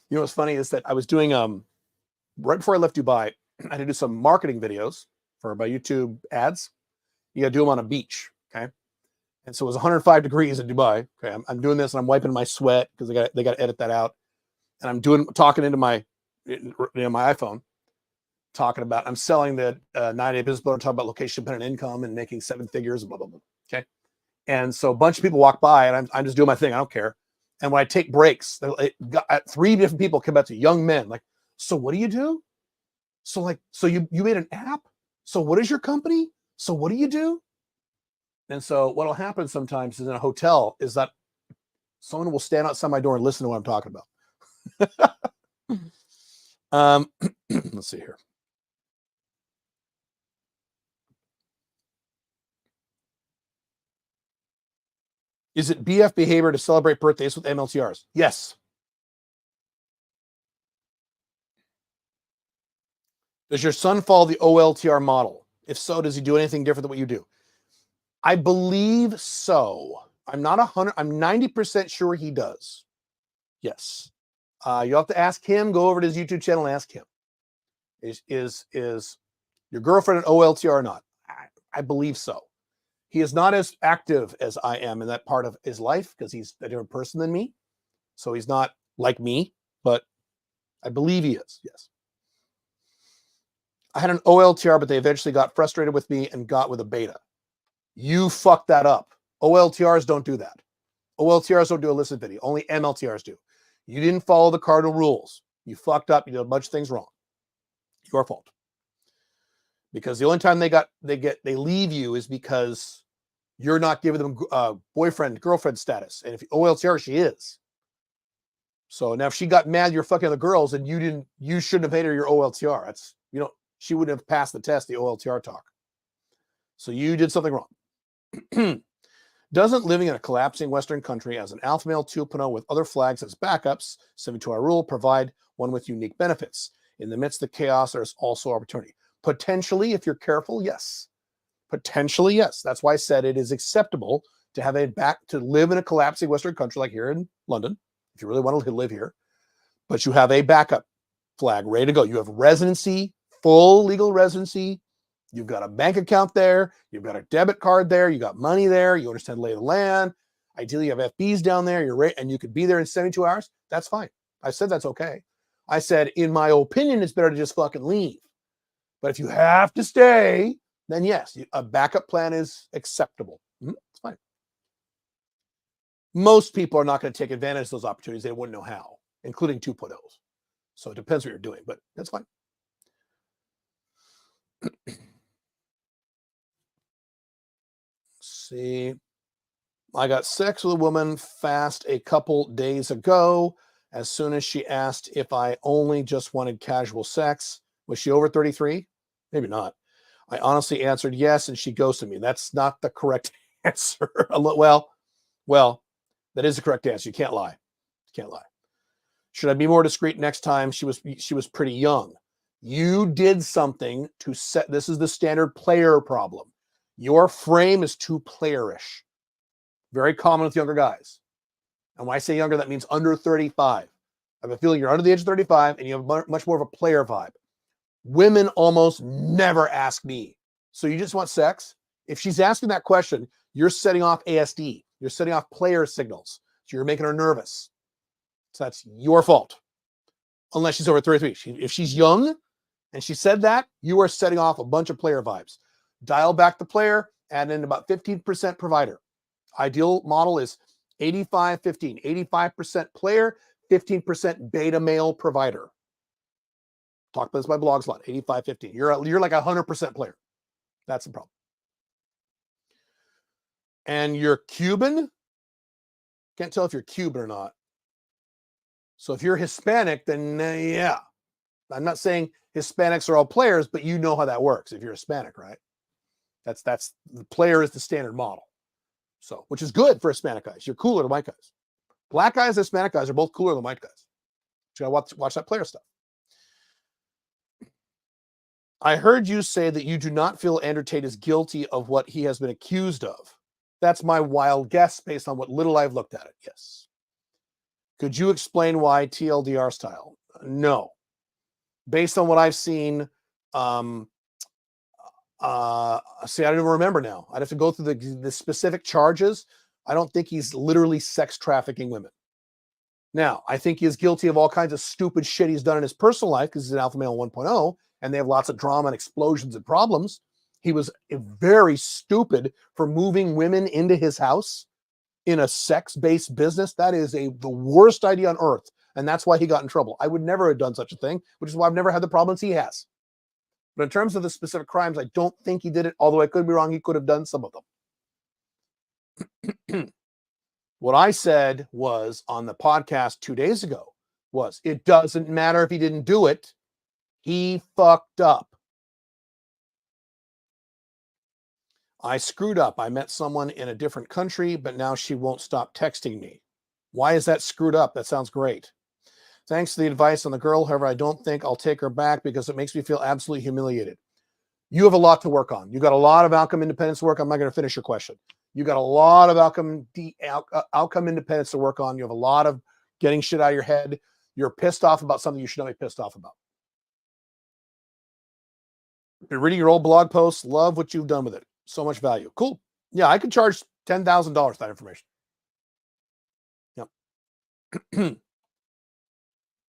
You know what's funny is that I was doing right before I left Dubai, I had to do some marketing videos for my YouTube ads. You got to do them on a beach, okay? And so it was 105 degrees in Dubai. Okay, I'm doing this and I'm wiping my sweat because they got to edit that out. And I'm talking into my iPhone, I'm selling the 9-day business plan, talking about location dependent income and making 7 figures, blah blah blah. Okay, and so a bunch of people walk by and I'm just doing my thing. I don't care. And when I take breaks, 3 different people come up to young men like, so what do you do? So you made an app? So what is your company? So what do you do? And so what'll happen sometimes is in a hotel is that someone will stand outside my door and listen to what I'm talking about. Let's see here. Is it BF behavior to celebrate birthdays with MLTRs? Yes. Does your son follow the OLTR model? If so, does he do anything different than what you do? I believe so. I'm not 100. I'm 90% sure he does. Yes. You'll have to ask him. Go over to his YouTube channel and ask him. Is your girlfriend an OLTR or not? I believe so. He is not as active as I am in that part of his life because he's a different person than me. So he's not like me, but I believe he is. Yes. I had an OLTR, but they eventually got frustrated with me and got with a beta. You fucked that up. OLTRs don't do that. OLTRs don't do a listen video. Only MLTRs do. You didn't follow the cardinal rules. You fucked up. You did a bunch of things wrong. Your fault. Because the only time they leave you is because you're not giving them boyfriend, girlfriend status. And if OLTR, she is. So now if she got mad you're fucking other girls and you shouldn't have made her your OLTR. She wouldn't have passed the test, the OLTR talk. So you did something wrong. Doesn't living in a collapsing Western country as an alpha male 2.0 with other flags as backups, 72-hour rule, provide one with unique benefits? In the midst of chaos, there's also opportunity. Potentially, if you're careful, yes. Potentially, yes. That's why I said it is acceptable to have to live in a collapsing Western country like here in London, if you really want to live here, but you have a backup flag ready to go. You have residency, full legal residency. You've got a bank account there. You've got a debit card there. You got money there. You understand the lay of the land. Ideally, you have FBs down there. You're right, and you could be there in 72 hours. That's fine. I said that's okay. I said, in my opinion, it's better to just fucking leave. But if you have to stay, then yes, a backup plan is acceptable. It's fine. Most people are not going to take advantage of those opportunities. They wouldn't know how, including 2.0s. So it depends what you're doing, but that's fine. See, I got sex with a woman fast a couple days ago. As soon as she asked if I only just wanted casual sex, was she over 33? Maybe not. I honestly answered yes, and she ghosted me. That's not the correct answer. Well, that is the correct answer. You can't lie. You can't lie. Should I be more discreet next time? She was pretty young. You did something to set. This is the standard player problem. Your frame is too playerish. Very common with younger guys. And when I say younger, that means under 35. I have a feeling you're under the age of 35 and you have much more of a player vibe. Women almost never ask me. So you just want sex? If she's asking that question, you're setting off ASD. You're setting off player signals. So you're making her nervous. So that's your fault. Unless she's over 33. If she's young and she said that, you are setting off a bunch of player vibes. Dial back the player, add in about 15% provider. Ideal model is 85-15. 85% player, 15% beta male provider. Talk about this in my blogs a lot. 85-15. You're like 100% player. That's the problem. And you're Cuban? Can't tell if you're Cuban or not. So if you're Hispanic, then yeah. I'm not saying Hispanics are all players, but you know how that works if you're Hispanic, right? That's the player is the standard model. So, which is good for Hispanic guys. You're cooler than white guys. Black guys and Hispanic guys are both cooler than white guys. You gotta watch that player stuff. I heard you say that you do not feel Andrew Tate is guilty of what he has been accused of. That's my wild guess based on what little I've looked at it. Yes. Could you explain why TLDR style? No. Based on what I've seen, see, I don't even remember now. I'd have to go through the specific charges. I don't think he's literally sex trafficking women. Now, I think he is guilty of all kinds of stupid shit he's done in his personal life because he's an alpha male 1.0 and they have lots of drama and explosions and problems. He was very stupid for moving women into his house in a sex-based business. That is the worst idea on earth. And that's why he got in trouble. I would never have done such a thing, which is why I've never had the problems he has. But in terms of the specific crimes, I don't think he did it, although I could be wrong. He could have done some of them. What I said was on the podcast 2 days ago was it doesn't matter if he didn't do it. He fucked up. I screwed up. I met someone in a different country, but now she won't stop texting me. Why is that screwed up? That sounds great. Thanks to the advice on the girl. However, I don't think I'll take her back because it makes me feel absolutely humiliated. You have a lot to work on. You got a lot of outcome independence work. I'm not going to finish your question. You got a lot of outcome independence to work on. You have a lot of getting shit out of your head. You're pissed off about something you should not be pissed off about. Been reading your old blog posts. Love what you've done with it. So much value. Cool. Yeah, I could charge $10,000 for that information. Yep.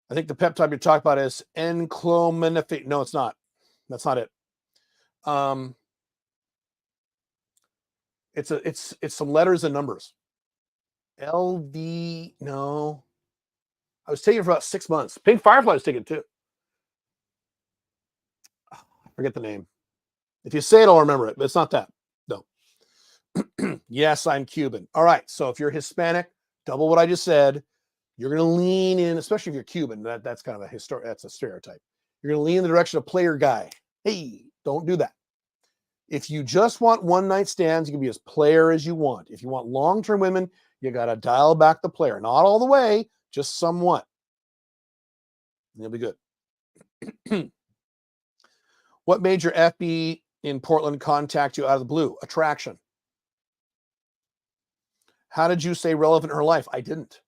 I think the peptide you're talking about is enclominophen. No, it's not. That's not it. It's some letters and numbers. LV. No, I was taking it for about 6 months. Pink Firefly was taking it too. I forget the name. If you say it, I'll remember it, but it's not that. No. Yes, I'm Cuban. All right. So if you're Hispanic, double what I just said. You're going to lean in, especially if you're Cuban. That's kind of that's a stereotype. You're going to lean in the direction of player guy. Hey, don't do that. If you just want one night stands, you can be as player as you want. If you want long-term women, you got to dial back the player. Not all the way, just somewhat. And you'll be good. What made your FB in Portland contact you out of the blue? Attraction. How did you stay relevant in her life? I didn't.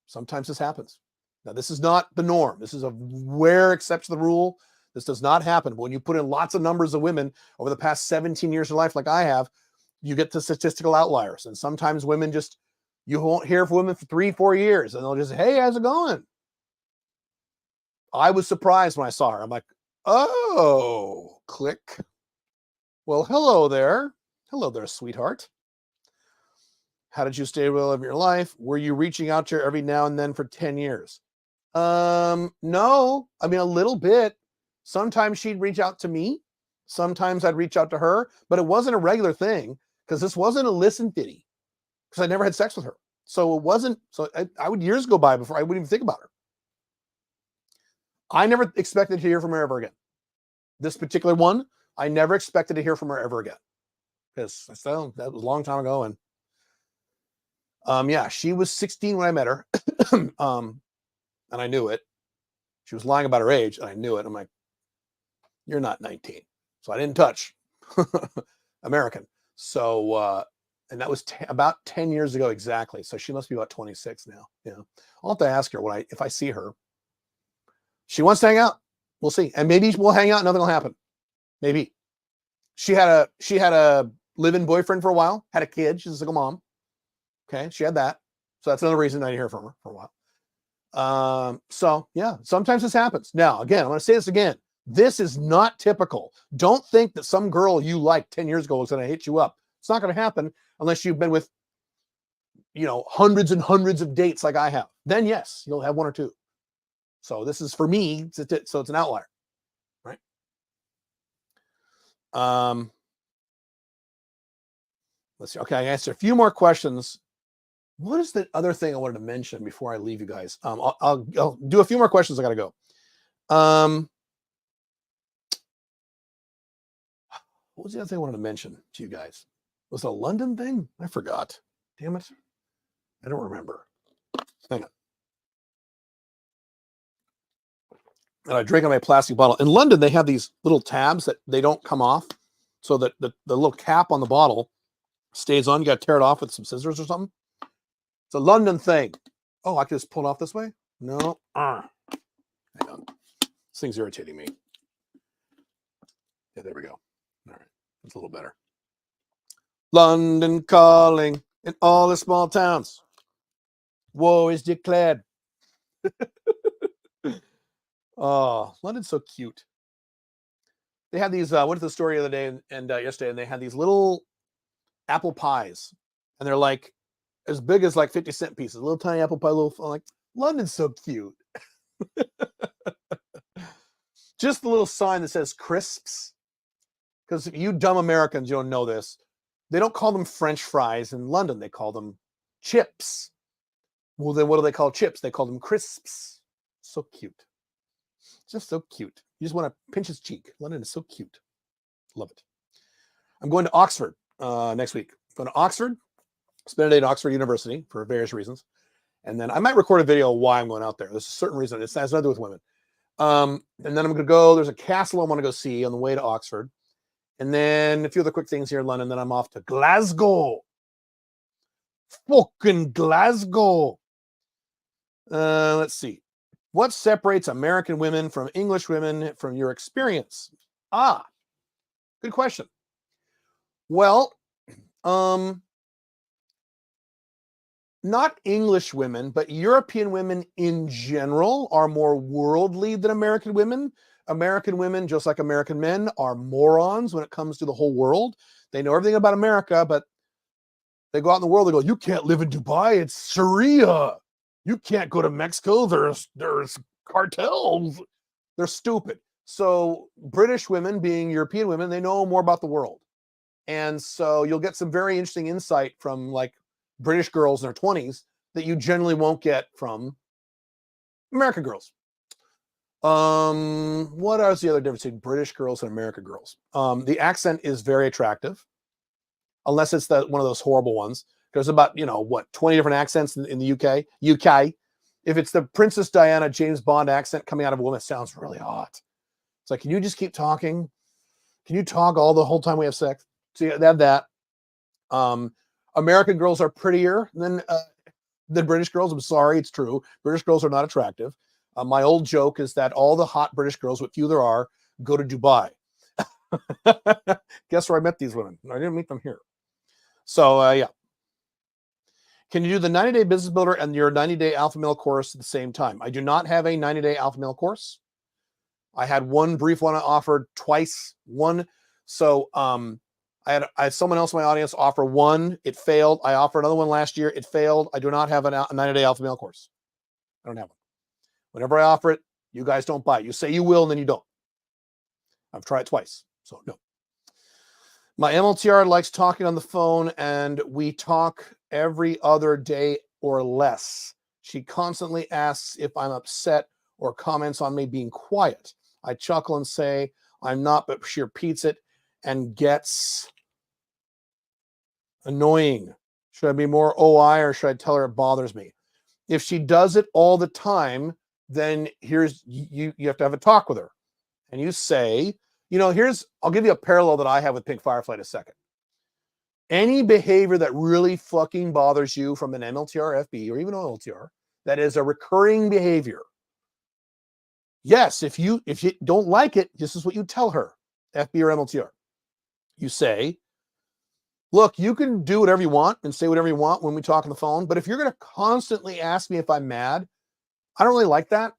Sometimes this happens. Now, this is not the norm. This is a rare exception to the rule. This does not happen. But when you put in lots of numbers of women over the past 17 years of life, like I have, you get to statistical outliers. And sometimes women just, you won't hear from women for 3-4 years, and they'll just say, hey, how's it going? I was surprised when I saw her. I'm like, oh, click. Well, hello there. Hello there, sweetheart. How did you stay relevant in your life? Were you reaching out to her every now and then for 10 years? No, I mean, a little bit. Sometimes she'd reach out to me. Sometimes I'd reach out to her, but it wasn't a regular thing because this wasn't a listen fitty because I never had sex with her. So it wasn't, so I would years go by before I wouldn't even think about her. I never expected to hear from her ever again. This particular one, I never expected to hear from her ever again because that was a long time ago. And yeah, she was 16 when I met her. And I knew it. She was lying about her age, and I knew it. I'm like, you're not 19. So I didn't touch. American. So, and that was about 10 years ago exactly. So she must be about 26 now. Yeah. I'll have to ask her if I see her. She wants to hang out. We'll see. And maybe we'll hang out and nothing will happen. Maybe. She had a live-in boyfriend for a while, had a kid. She's a single mom. Okay. She had that. So that's another reason I didn't hear from her for a while. So yeah, sometimes this happens. Now, again, I'm going to say this again. This is not typical. Don't think that some girl you liked 10 years ago is going to hit you up. It's not going to happen unless you've been with, hundreds and hundreds of dates like I have. Then yes, you'll have one or two. So this is for me. So it's an outlier, right? Let's see. Okay, I answered a few more questions. What is the other thing I wanted to mention before I leave you guys? I'll do a few more questions. I got to go. What was the other thing I wanted to mention to you guys? Was it a London thing? I forgot. Damn it. I don't remember. Hang on. And I drank on my plastic bottle. In London, they have these little tabs that they don't come off. So that the little cap on the bottle stays on. You got to tear it off with some scissors or something. It's a London thing. Oh, I can just pull it off this way? No. Hang on. This thing's irritating me. Yeah, there we go. All right. It's a little better. London calling in all the small towns. War is declared. Oh, London's so cute. They had these, went to the store the other day and yesterday, and they had these little apple pies. And they're like as big as like 50-cent pieces. Little tiny apple pie, like, London's so cute. Just the little sign that says crisps. Because you dumb Americans, you don't know this. They don't call them French fries in London. They call them chips. Well, then what do they call chips? They call them crisps. So cute. Just so cute. You just want to pinch his cheek. London is so cute. Love it. I'm going to Oxford next week. I'm going to Oxford. Spend a day at Oxford University for various reasons. And then I might record a video of why I'm going out there. There's a certain reason. It has nothing to do with women. And then I'm going to go. There's a castle I want to go see on the way to Oxford. And then a few other quick things here in London. Then I'm off to Glasgow. Fucking Glasgow. Let's see. What separates American women from English women from your experience? Good question. Well, not English women, but European women in general are more worldly than American women. American women, just like American men, are morons when it comes to the whole world. They know everything about America, but they go out in the world, they go, you can't live in Dubai, it's Sharia. You can't go to Mexico, there's cartels. They're stupid. So British women, being European women, they know more about the world. And so you'll get some very interesting insight from like British girls in their 20s that you generally won't get from American girls. What is the other difference between British girls and American girls? The accent is very attractive, unless it's one of those horrible ones. There's about, 20 different accents in the UK. UK. If it's the Princess Diana James Bond accent coming out of a woman, it sounds really hot. It's like, can you just keep talking? Can you talk all the whole time we have sex? So they have that. American girls are prettier than British girls. I'm sorry, it's true. British girls are not attractive. My old joke is that all the hot British girls, what few there are, go to Dubai. Guess where I met these women? I didn't meet them here. So, yeah. Can you do the 90-day business builder and your 90-day alpha male course at the same time? I do not have a 90-day alpha male course. I had one brief one I offered twice. One. So, I had someone else in my audience offer one. It failed. I offered another one last year. It failed. I do not have a 90-day alpha male course. I don't have one. Whenever I offer it, you guys don't buy it. You say you will, and then you don't. I've tried it twice, so no. My MLTR likes talking on the phone, and we talk every other day or less. She constantly asks if I'm upset or comments on me being quiet. I chuckle and say I'm not, but she repeats it and gets annoying. Should I be more OI or should I tell her it bothers me? If she does it all the time, then here's you have to have a talk with her. And you say, I'll give you a parallel that I have with Pink Firefly in a second. Any behavior that really fucking bothers you from an MLTR, FB, or even OLTR, that is a recurring behavior. Yes, if you don't like it, this is what you tell her, FB or MLTR. You say, look, you can do whatever you want and say whatever you want when we talk on the phone, but if you're going to constantly ask me if I'm mad, I don't really like that.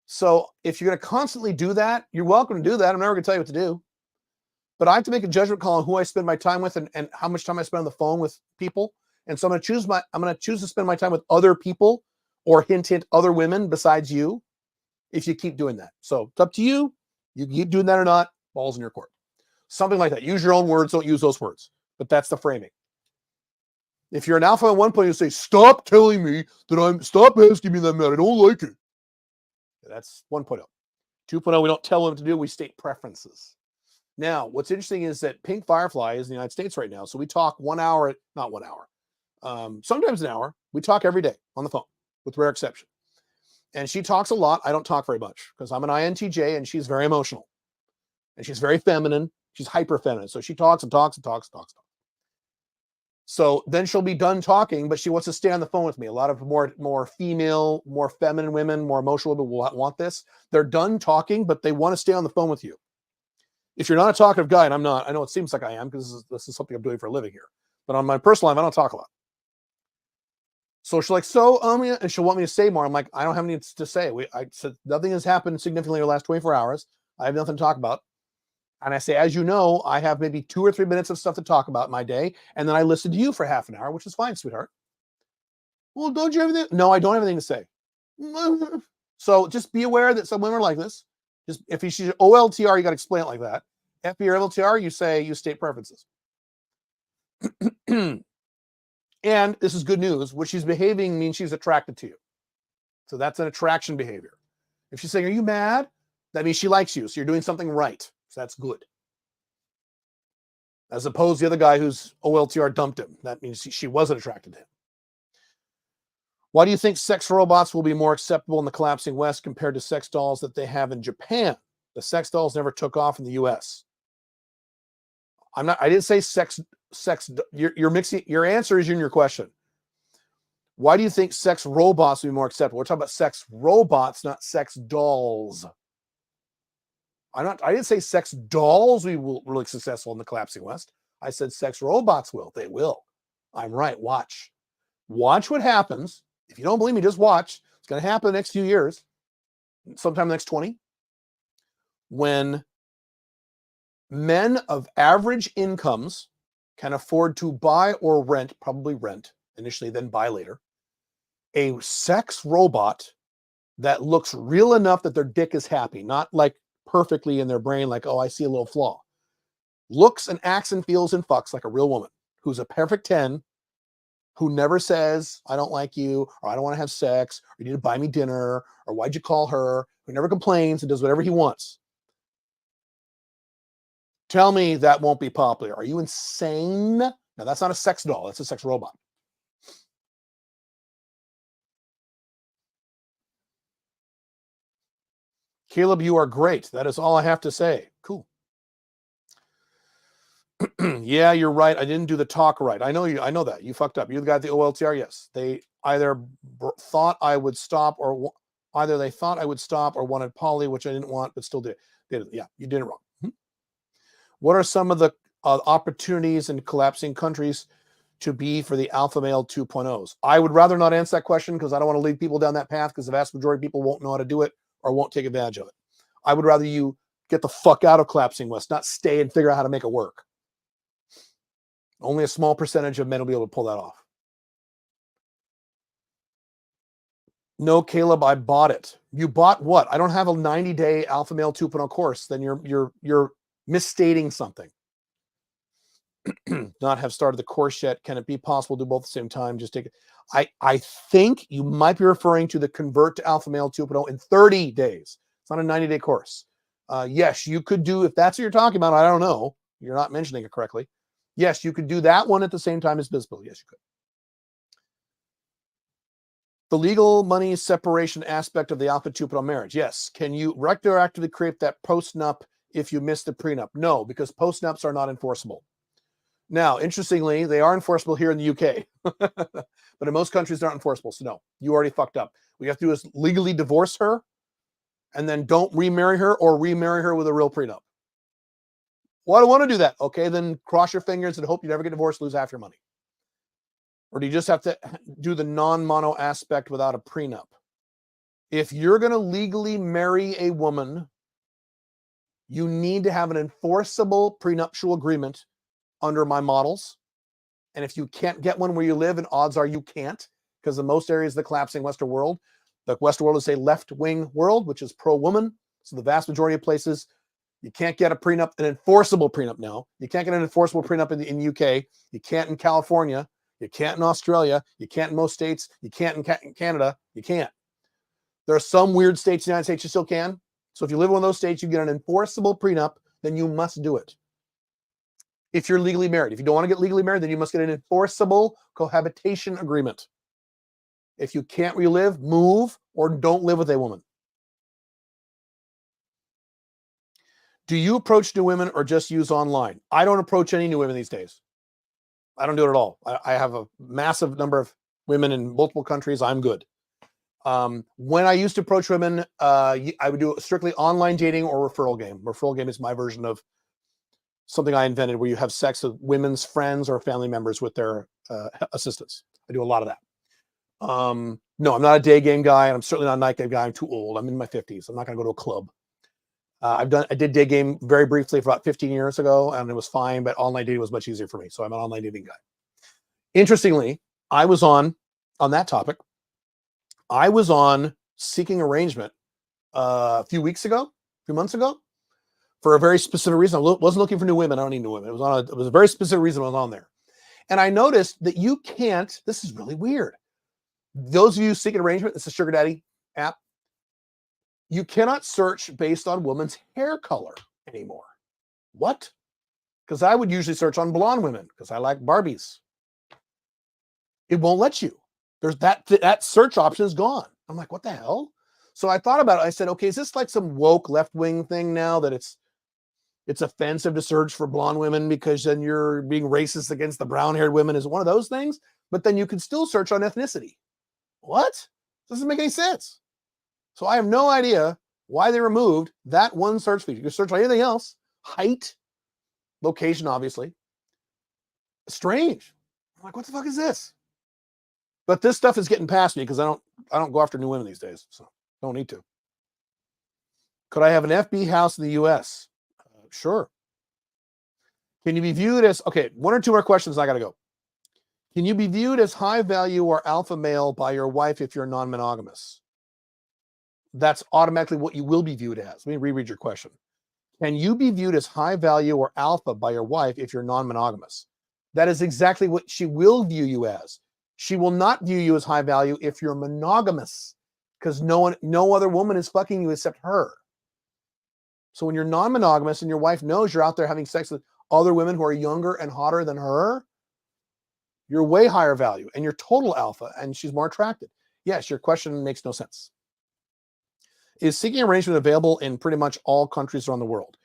So if you're going to constantly do that, you're welcome to do that. I'm never going to tell you what to do. But I have to make a judgment call on who I spend my time with and how much time I spend on the phone with people. And so I'm going to choose to spend my time with other people or hint other women besides you if you keep doing that. So it's up to you. You can keep doing that or not. Ball's in your court. Something like that. Use your own words. Don't use those words. But that's the framing. If you're an alpha at one point, you say, stop telling me that stop asking me that, man. I don't like it. That's 1.0. 2.0, we don't tell them what to do. We state preferences. Now, what's interesting is that Pink Firefly is in the United States right now. So we talk 1 hour, not 1 hour, sometimes an hour. We talk every day on the phone with rare exception. And she talks a lot. I don't talk very much because I'm an INTJ and she's very emotional. And she's very feminine. She's hyper feminine. So she talks and talks and talks and talks. So then she'll be done talking, but she wants to stay on the phone with me. A lot of more female, more feminine women, more emotional women will want this. They're done talking, but they want to stay on the phone with you. If you're not a talkative guy, and I'm not, I know it seems like I am because this is something I'm doing for a living here. But on my personal life, I don't talk a lot. So she's like, and she'll want me to say more. I'm like, I don't have anything to say. I said nothing has happened significantly in the last 24 hours. I have nothing to talk about. And I say, as you know, I have maybe 2 or 3 minutes of stuff to talk about in my day. And then I listen to you for half an hour, which is fine, sweetheart. Well, don't you have anything? No, I don't have anything to say. So just be aware that some women are like this. Just if she's OLTR, you got to explain it like that. FB or LTR, you state preferences. And this is good news. What she's behaving means she's attracted to you. So that's an attraction behavior. If she's saying, are you mad? That means she likes you. So you're doing something right. So that's good. As opposed to the other guy who's OLTR dumped him. That means she wasn't attracted to him. Why do you think sex robots will be more acceptable in the collapsing West compared to sex dolls that they have in Japan? The sex dolls never took off in the US. I didn't say sex. You're mixing. Your answer is in your question. Why do you think sex robots will be more acceptable? We're talking about sex robots, not sex dolls. I didn't say sex dolls will really successful in the collapsing West. I said sex robots will. They will. I'm right. Watch what happens. If you don't believe me, just watch. It's going to happen in the next few years, sometime in the next 20, when men of average incomes can afford to buy or rent, probably rent initially, then buy later, a sex robot that looks real enough that their dick is happy, not like perfectly in their brain, like, oh, I see a little flaw. Looks and acts and feels and fucks like a real woman who's a perfect 10, who never says, I don't like you, or I don't want to have sex, or you need to buy me dinner, or why'd you call her, who never complains and does whatever he wants. Tell me that won't be popular. Are you insane? Now, that's not a sex doll. That's a sex robot. Caleb, you are great. That is all I have to say. Cool. Yeah, you're right. I didn't do the talk right. I know you. I know that. You fucked up. You're the guy at the OLTR. Yes. They either thought I would stop or either they thought I would stop or wanted poly, which I didn't want, but still did. Yeah, you did it wrong. What are some of the opportunities in collapsing countries to be for the alpha male 2.0s? I would rather not answer that question because I don't want to lead people down that path because the vast majority of people won't know how to do it or won't take advantage of it. I would rather you get the fuck out of collapsing West, not stay and figure out how to make it work. Only a small percentage of men will be able to pull that off. No, Caleb, I bought it. You bought what? I don't have a 90-day alpha male 2.0 course. Then you're misstating something. Not have started the course yet. Can it be possible to do both at the same time? Just take it. I think you might be referring to the Convert to Alpha Male 2.0 in 30 days. It's not a 90-day course. Yes, you could do, if that's what you're talking about, I don't know. You're not mentioning it correctly. Yes, you could do that one at the same time as BizBill. Yes, you could. The legal money separation aspect of the Alpha 2.0 marriage. Yes. Can you retroactively create that postnup if you miss the prenup? No, because postnups are not enforceable. Now, interestingly, they are enforceable here in the UK, but in most countries, they're not enforceable. So no, you already fucked up. What you have to do is legally divorce her and then don't remarry her or remarry her with a real prenup. Well, I don't want to do that. Okay, then cross your fingers and hope you never get divorced, lose half your money. Or do you just have to do the non-mono aspect without a prenup? If you're going to legally marry a woman, you need to have an enforceable prenuptial agreement under my models. And if you can't get one where you live, and odds are you can't, because in most areas of the collapsing Western world, the Western world is a left-wing world, which is pro-woman. So the vast majority of places, you can't get a prenup, an enforceable prenup now. You can't get an enforceable prenup in the UK. You can't in California. You can't in Australia. You can't in most states. You can't in Canada. You can't. There are some weird states in the United States you still can. So if you live in one of those states, you get an enforceable prenup, then you must do it. If you're legally married. If you don't want to get legally married, then you must get an enforceable cohabitation agreement. If you can't relive, move, or don't live with a woman. Do you approach new women or just use online? I don't approach any new women these days. I don't do it at all. I have a massive number of women in multiple countries. I'm good. When I used to approach women, I would do strictly online dating or referral game. Referral game is my version of something I invented where you have sex with women's friends or family members with their assistants. I do a lot of that. No, I'm not a day game guy, and I'm certainly not a night game guy. I'm too old. I'm in my 50s. I'm not going to go to a club. I did day game very briefly for about 15 years ago, and it was fine, but online dating was much easier for me. So I'm an online dating guy. Interestingly, I was on that topic. I was on Seeking Arrangement a few months ago, for a very specific reason. I wasn't looking for new women. I don't need new women. It was a very specific reason I was on there. And I noticed that you can't, this is really weird. Those of you Seeking Arrangement, it's a sugar daddy app. You cannot search based on women's hair color anymore. What? Because I would usually search on blonde women because I like Barbies. It won't let you. There's that search option is gone. I'm like, what the hell? So I thought about it. I said, okay, is this like some woke left-wing thing now that it's offensive to search for blonde women because then you're being racist against the brown-haired women? Is one of those things? But then you can still search on ethnicity. What? Doesn't make any sense. So I have no idea why they removed that one search feature. You can search on anything else. Height, location, obviously. Strange. I'm like, what the fuck is this? But this stuff is getting past me because I don't go after new women these days. So don't need to. Could I have an FB house in the US? Sure. Can you be viewed as, okay, one or two more questions, I got to go. Can you be viewed as high value or alpha male by your wife if you're non-monogamous? That's automatically what you will be viewed as. Let me reread your question. Can you be viewed as high value or alpha by your wife if you're non-monogamous? That is exactly what she will view you as. She will not view you as high value if you're monogamous, because no other woman is fucking you except her. So when you're non-monogamous and your wife knows you're out there having sex with other women who are younger and hotter than her, you're way higher value and you're total alpha and she's more attracted. Yes, your question makes no sense. Is seeking arrangement available in pretty much all countries around the world?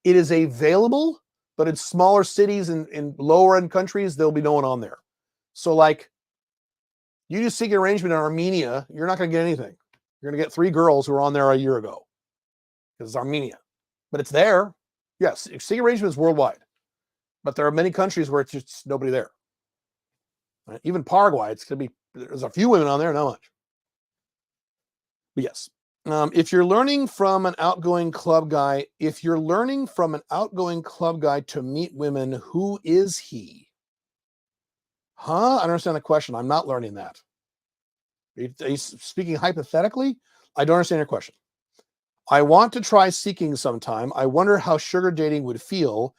It is available, but in smaller cities and in lower end countries, there'll be no one on there. So like, you do seeking arrangement in Armenia, you're not going to get anything. You're going to get 3 girls who were on there a year ago because it's Armenia, but it's there. Yes, seeking arrangement is worldwide, but there are many countries where it's just nobody there. Right? Even Paraguay, it's going to be, there's a few women on there, not much. But yes. If you're learning from an outgoing club guy, to meet women, who is he? Huh? I don't understand the question. I'm not learning that. He's speaking hypothetically. I don't understand your question. I want to try seeking sometime. I wonder how sugar dating would feel,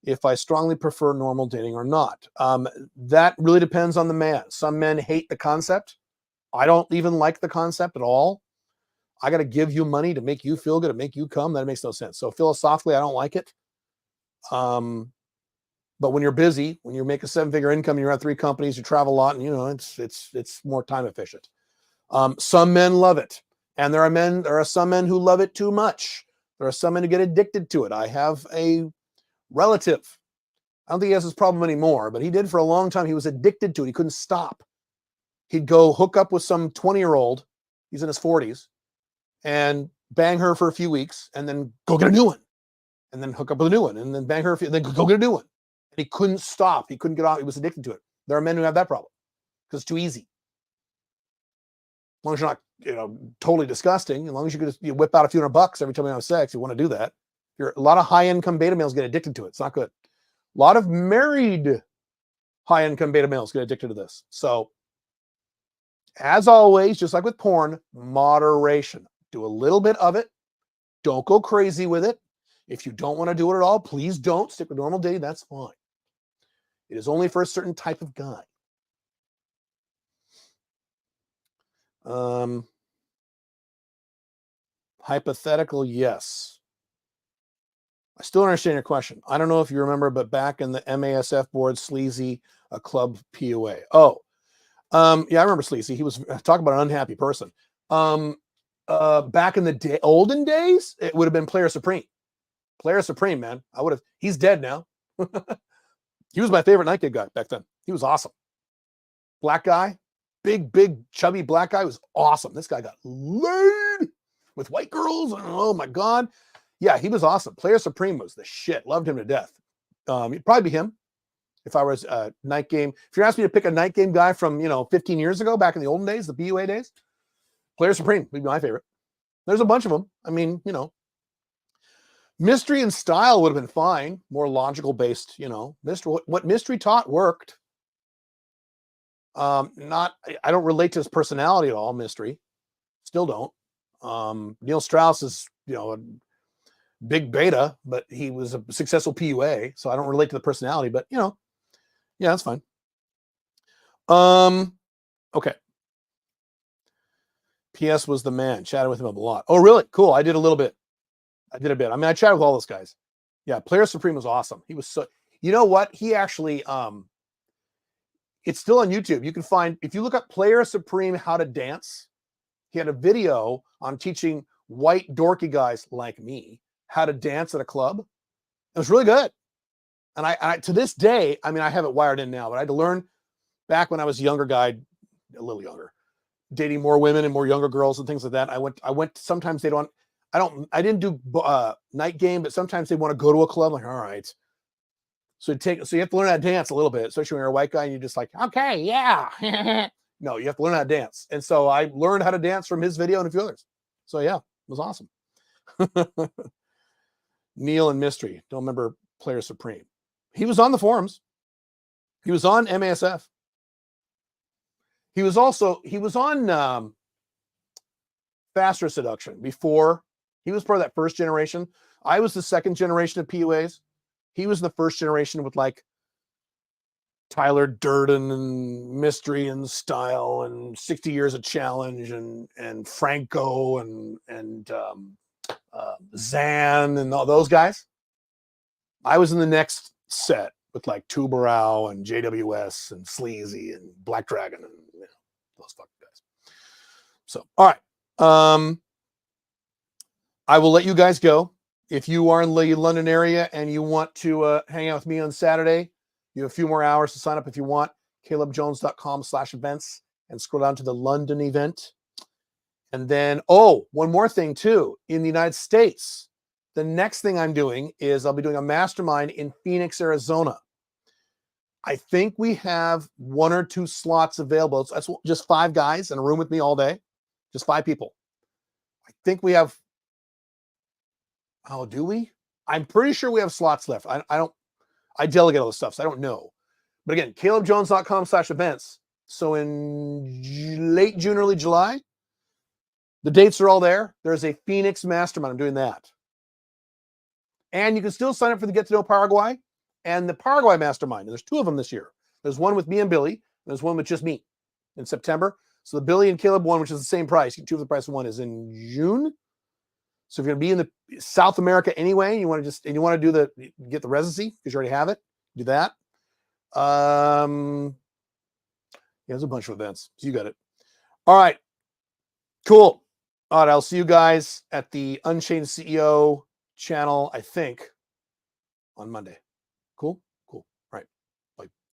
if I strongly prefer normal dating or not. That really depends on the man. Some men hate the concept. I don't even like the concept at all. I got to give you money to make you feel good, to make you come. That makes no sense. So philosophically, I don't like it. But when you're busy, when you make a 7-figure income, you're at 3 companies, you travel a lot, and it's more time efficient. Some men love it, and there are some men who love it too much. There are some men who get addicted to it. I have a relative. I don't think he has this problem anymore, but he did for a long time. He was addicted to it. He couldn't stop. He'd go hook up with some 20-year-old. He's in his 40s. And bang her for a few weeks, and then go get a new one, and then hook up with a new one, and then bang her, and then go get a new one. And he couldn't stop. He couldn't get off. He was addicted to it. There are men who have that problem because it's too easy. As long as you're not, totally disgusting. As long as you whip out a few $100 every time you have sex, you want to do that. A lot of high-income beta males get addicted to it. It's not good. A lot of married high-income beta males get addicted to this. So, as always, just like with porn, moderation. Do a little bit of it. Don't go crazy with it. If you don't want to do it at all, please don't. Stick with normal dating. That's fine. It is only for a certain type of guy. Hypothetical, yes. I still don't understand your question. I don't know if you remember, but back in the MASF board, Sleazy, a club POA. Oh, yeah, I remember Sleazy. He was talking about an unhappy person. Back in the olden days, it would have been Player Supreme. Player Supreme, man. He's dead now. He was my favorite night game guy back then. He was awesome. Black guy, big, chubby black guy, was awesome. This guy got laid with white girls. Oh my God. Yeah, he was awesome. Player Supreme was the shit. Loved him to death. It'd probably be him if I was a night game. If you're asking me to pick a night game guy from, 15 years ago, back in the olden days, the BUA days, Player Supreme would be my favorite. There's a bunch of them. I mean, mystery and style would have been fine. More logical based, mystery. What mystery taught worked. I don't relate to his personality at all. Mystery, still don't. Neil Strauss is, a big beta, but he was a successful PUA, so I don't relate to the personality. But yeah, that's fine. Okay. PS was the man. Chatted with him a lot. Oh, really? Cool. I did a little bit. I did a bit. I mean, I chatted with all those guys. Yeah, Player Supreme was awesome. He was so. You know what? He actually. It's still on YouTube. You can find, if you look up Player Supreme how to dance. He had a video on teaching white dorky guys like me how to dance at a club. It was really good. And I to this day, I mean, I have it wired in now, but I had to learn back when I was a younger guy, a little younger, dating more women and more younger girls and things like that. I went, sometimes I didn't do night game, but sometimes they want to go to a club. Like, all right. So you have to learn how to dance a little bit, especially when you're a white guy and you're just like, okay, yeah. No, you have to learn how to dance. And so I learned how to dance from his video and a few others. So yeah, it was awesome. Neil and Mystery. Don't remember Player Supreme. He was on the forums. He was on MASF. He was on Faster Seduction before. He was part of that first generation. I was the second generation of PUAs. He was the first generation with like Tyler Durden and Mystery and Style and 60 Years of Challenge and Franco and Zan and all those guys. I was in the next set with like Tubarao and JWS and Sleazy and Black Dragon and those fucking guys. So, all right. I will let you guys go. If you are in the London area and you want to hang out with me on Saturday, you have a few more hours to sign up if you want. calebjones.com/events and scroll down to the London event. And then, one more thing too. In the United States, the next thing I'm doing is I'll be doing a mastermind in Phoenix, Arizona. I think we have 1 or 2 slots available. That's just 5 guys in a room with me all day. Just 5 people. I think we have. Oh, do we? I'm pretty sure we have slots left. I delegate all this stuff, so I don't know. But again, calebjones.com/events. So in late June, early July, the dates are all there. There's a Phoenix mastermind. I'm doing that. And you can still sign up for the Get to Know Paraguay and the Paraguay mastermind. And there's 2 of them this year. There's one with me and Billy. And there's one with just me in September. So the Billy and Caleb one, which is the same price, 2 of the price of one, is in June. So if you're going to be in the South America anyway, you want to get the residency because you already have it, do that. There's a bunch of events. So you got it. All right. Cool. All right. I'll see you guys at the Unchained CEO channel, I think, on Monday. Cool.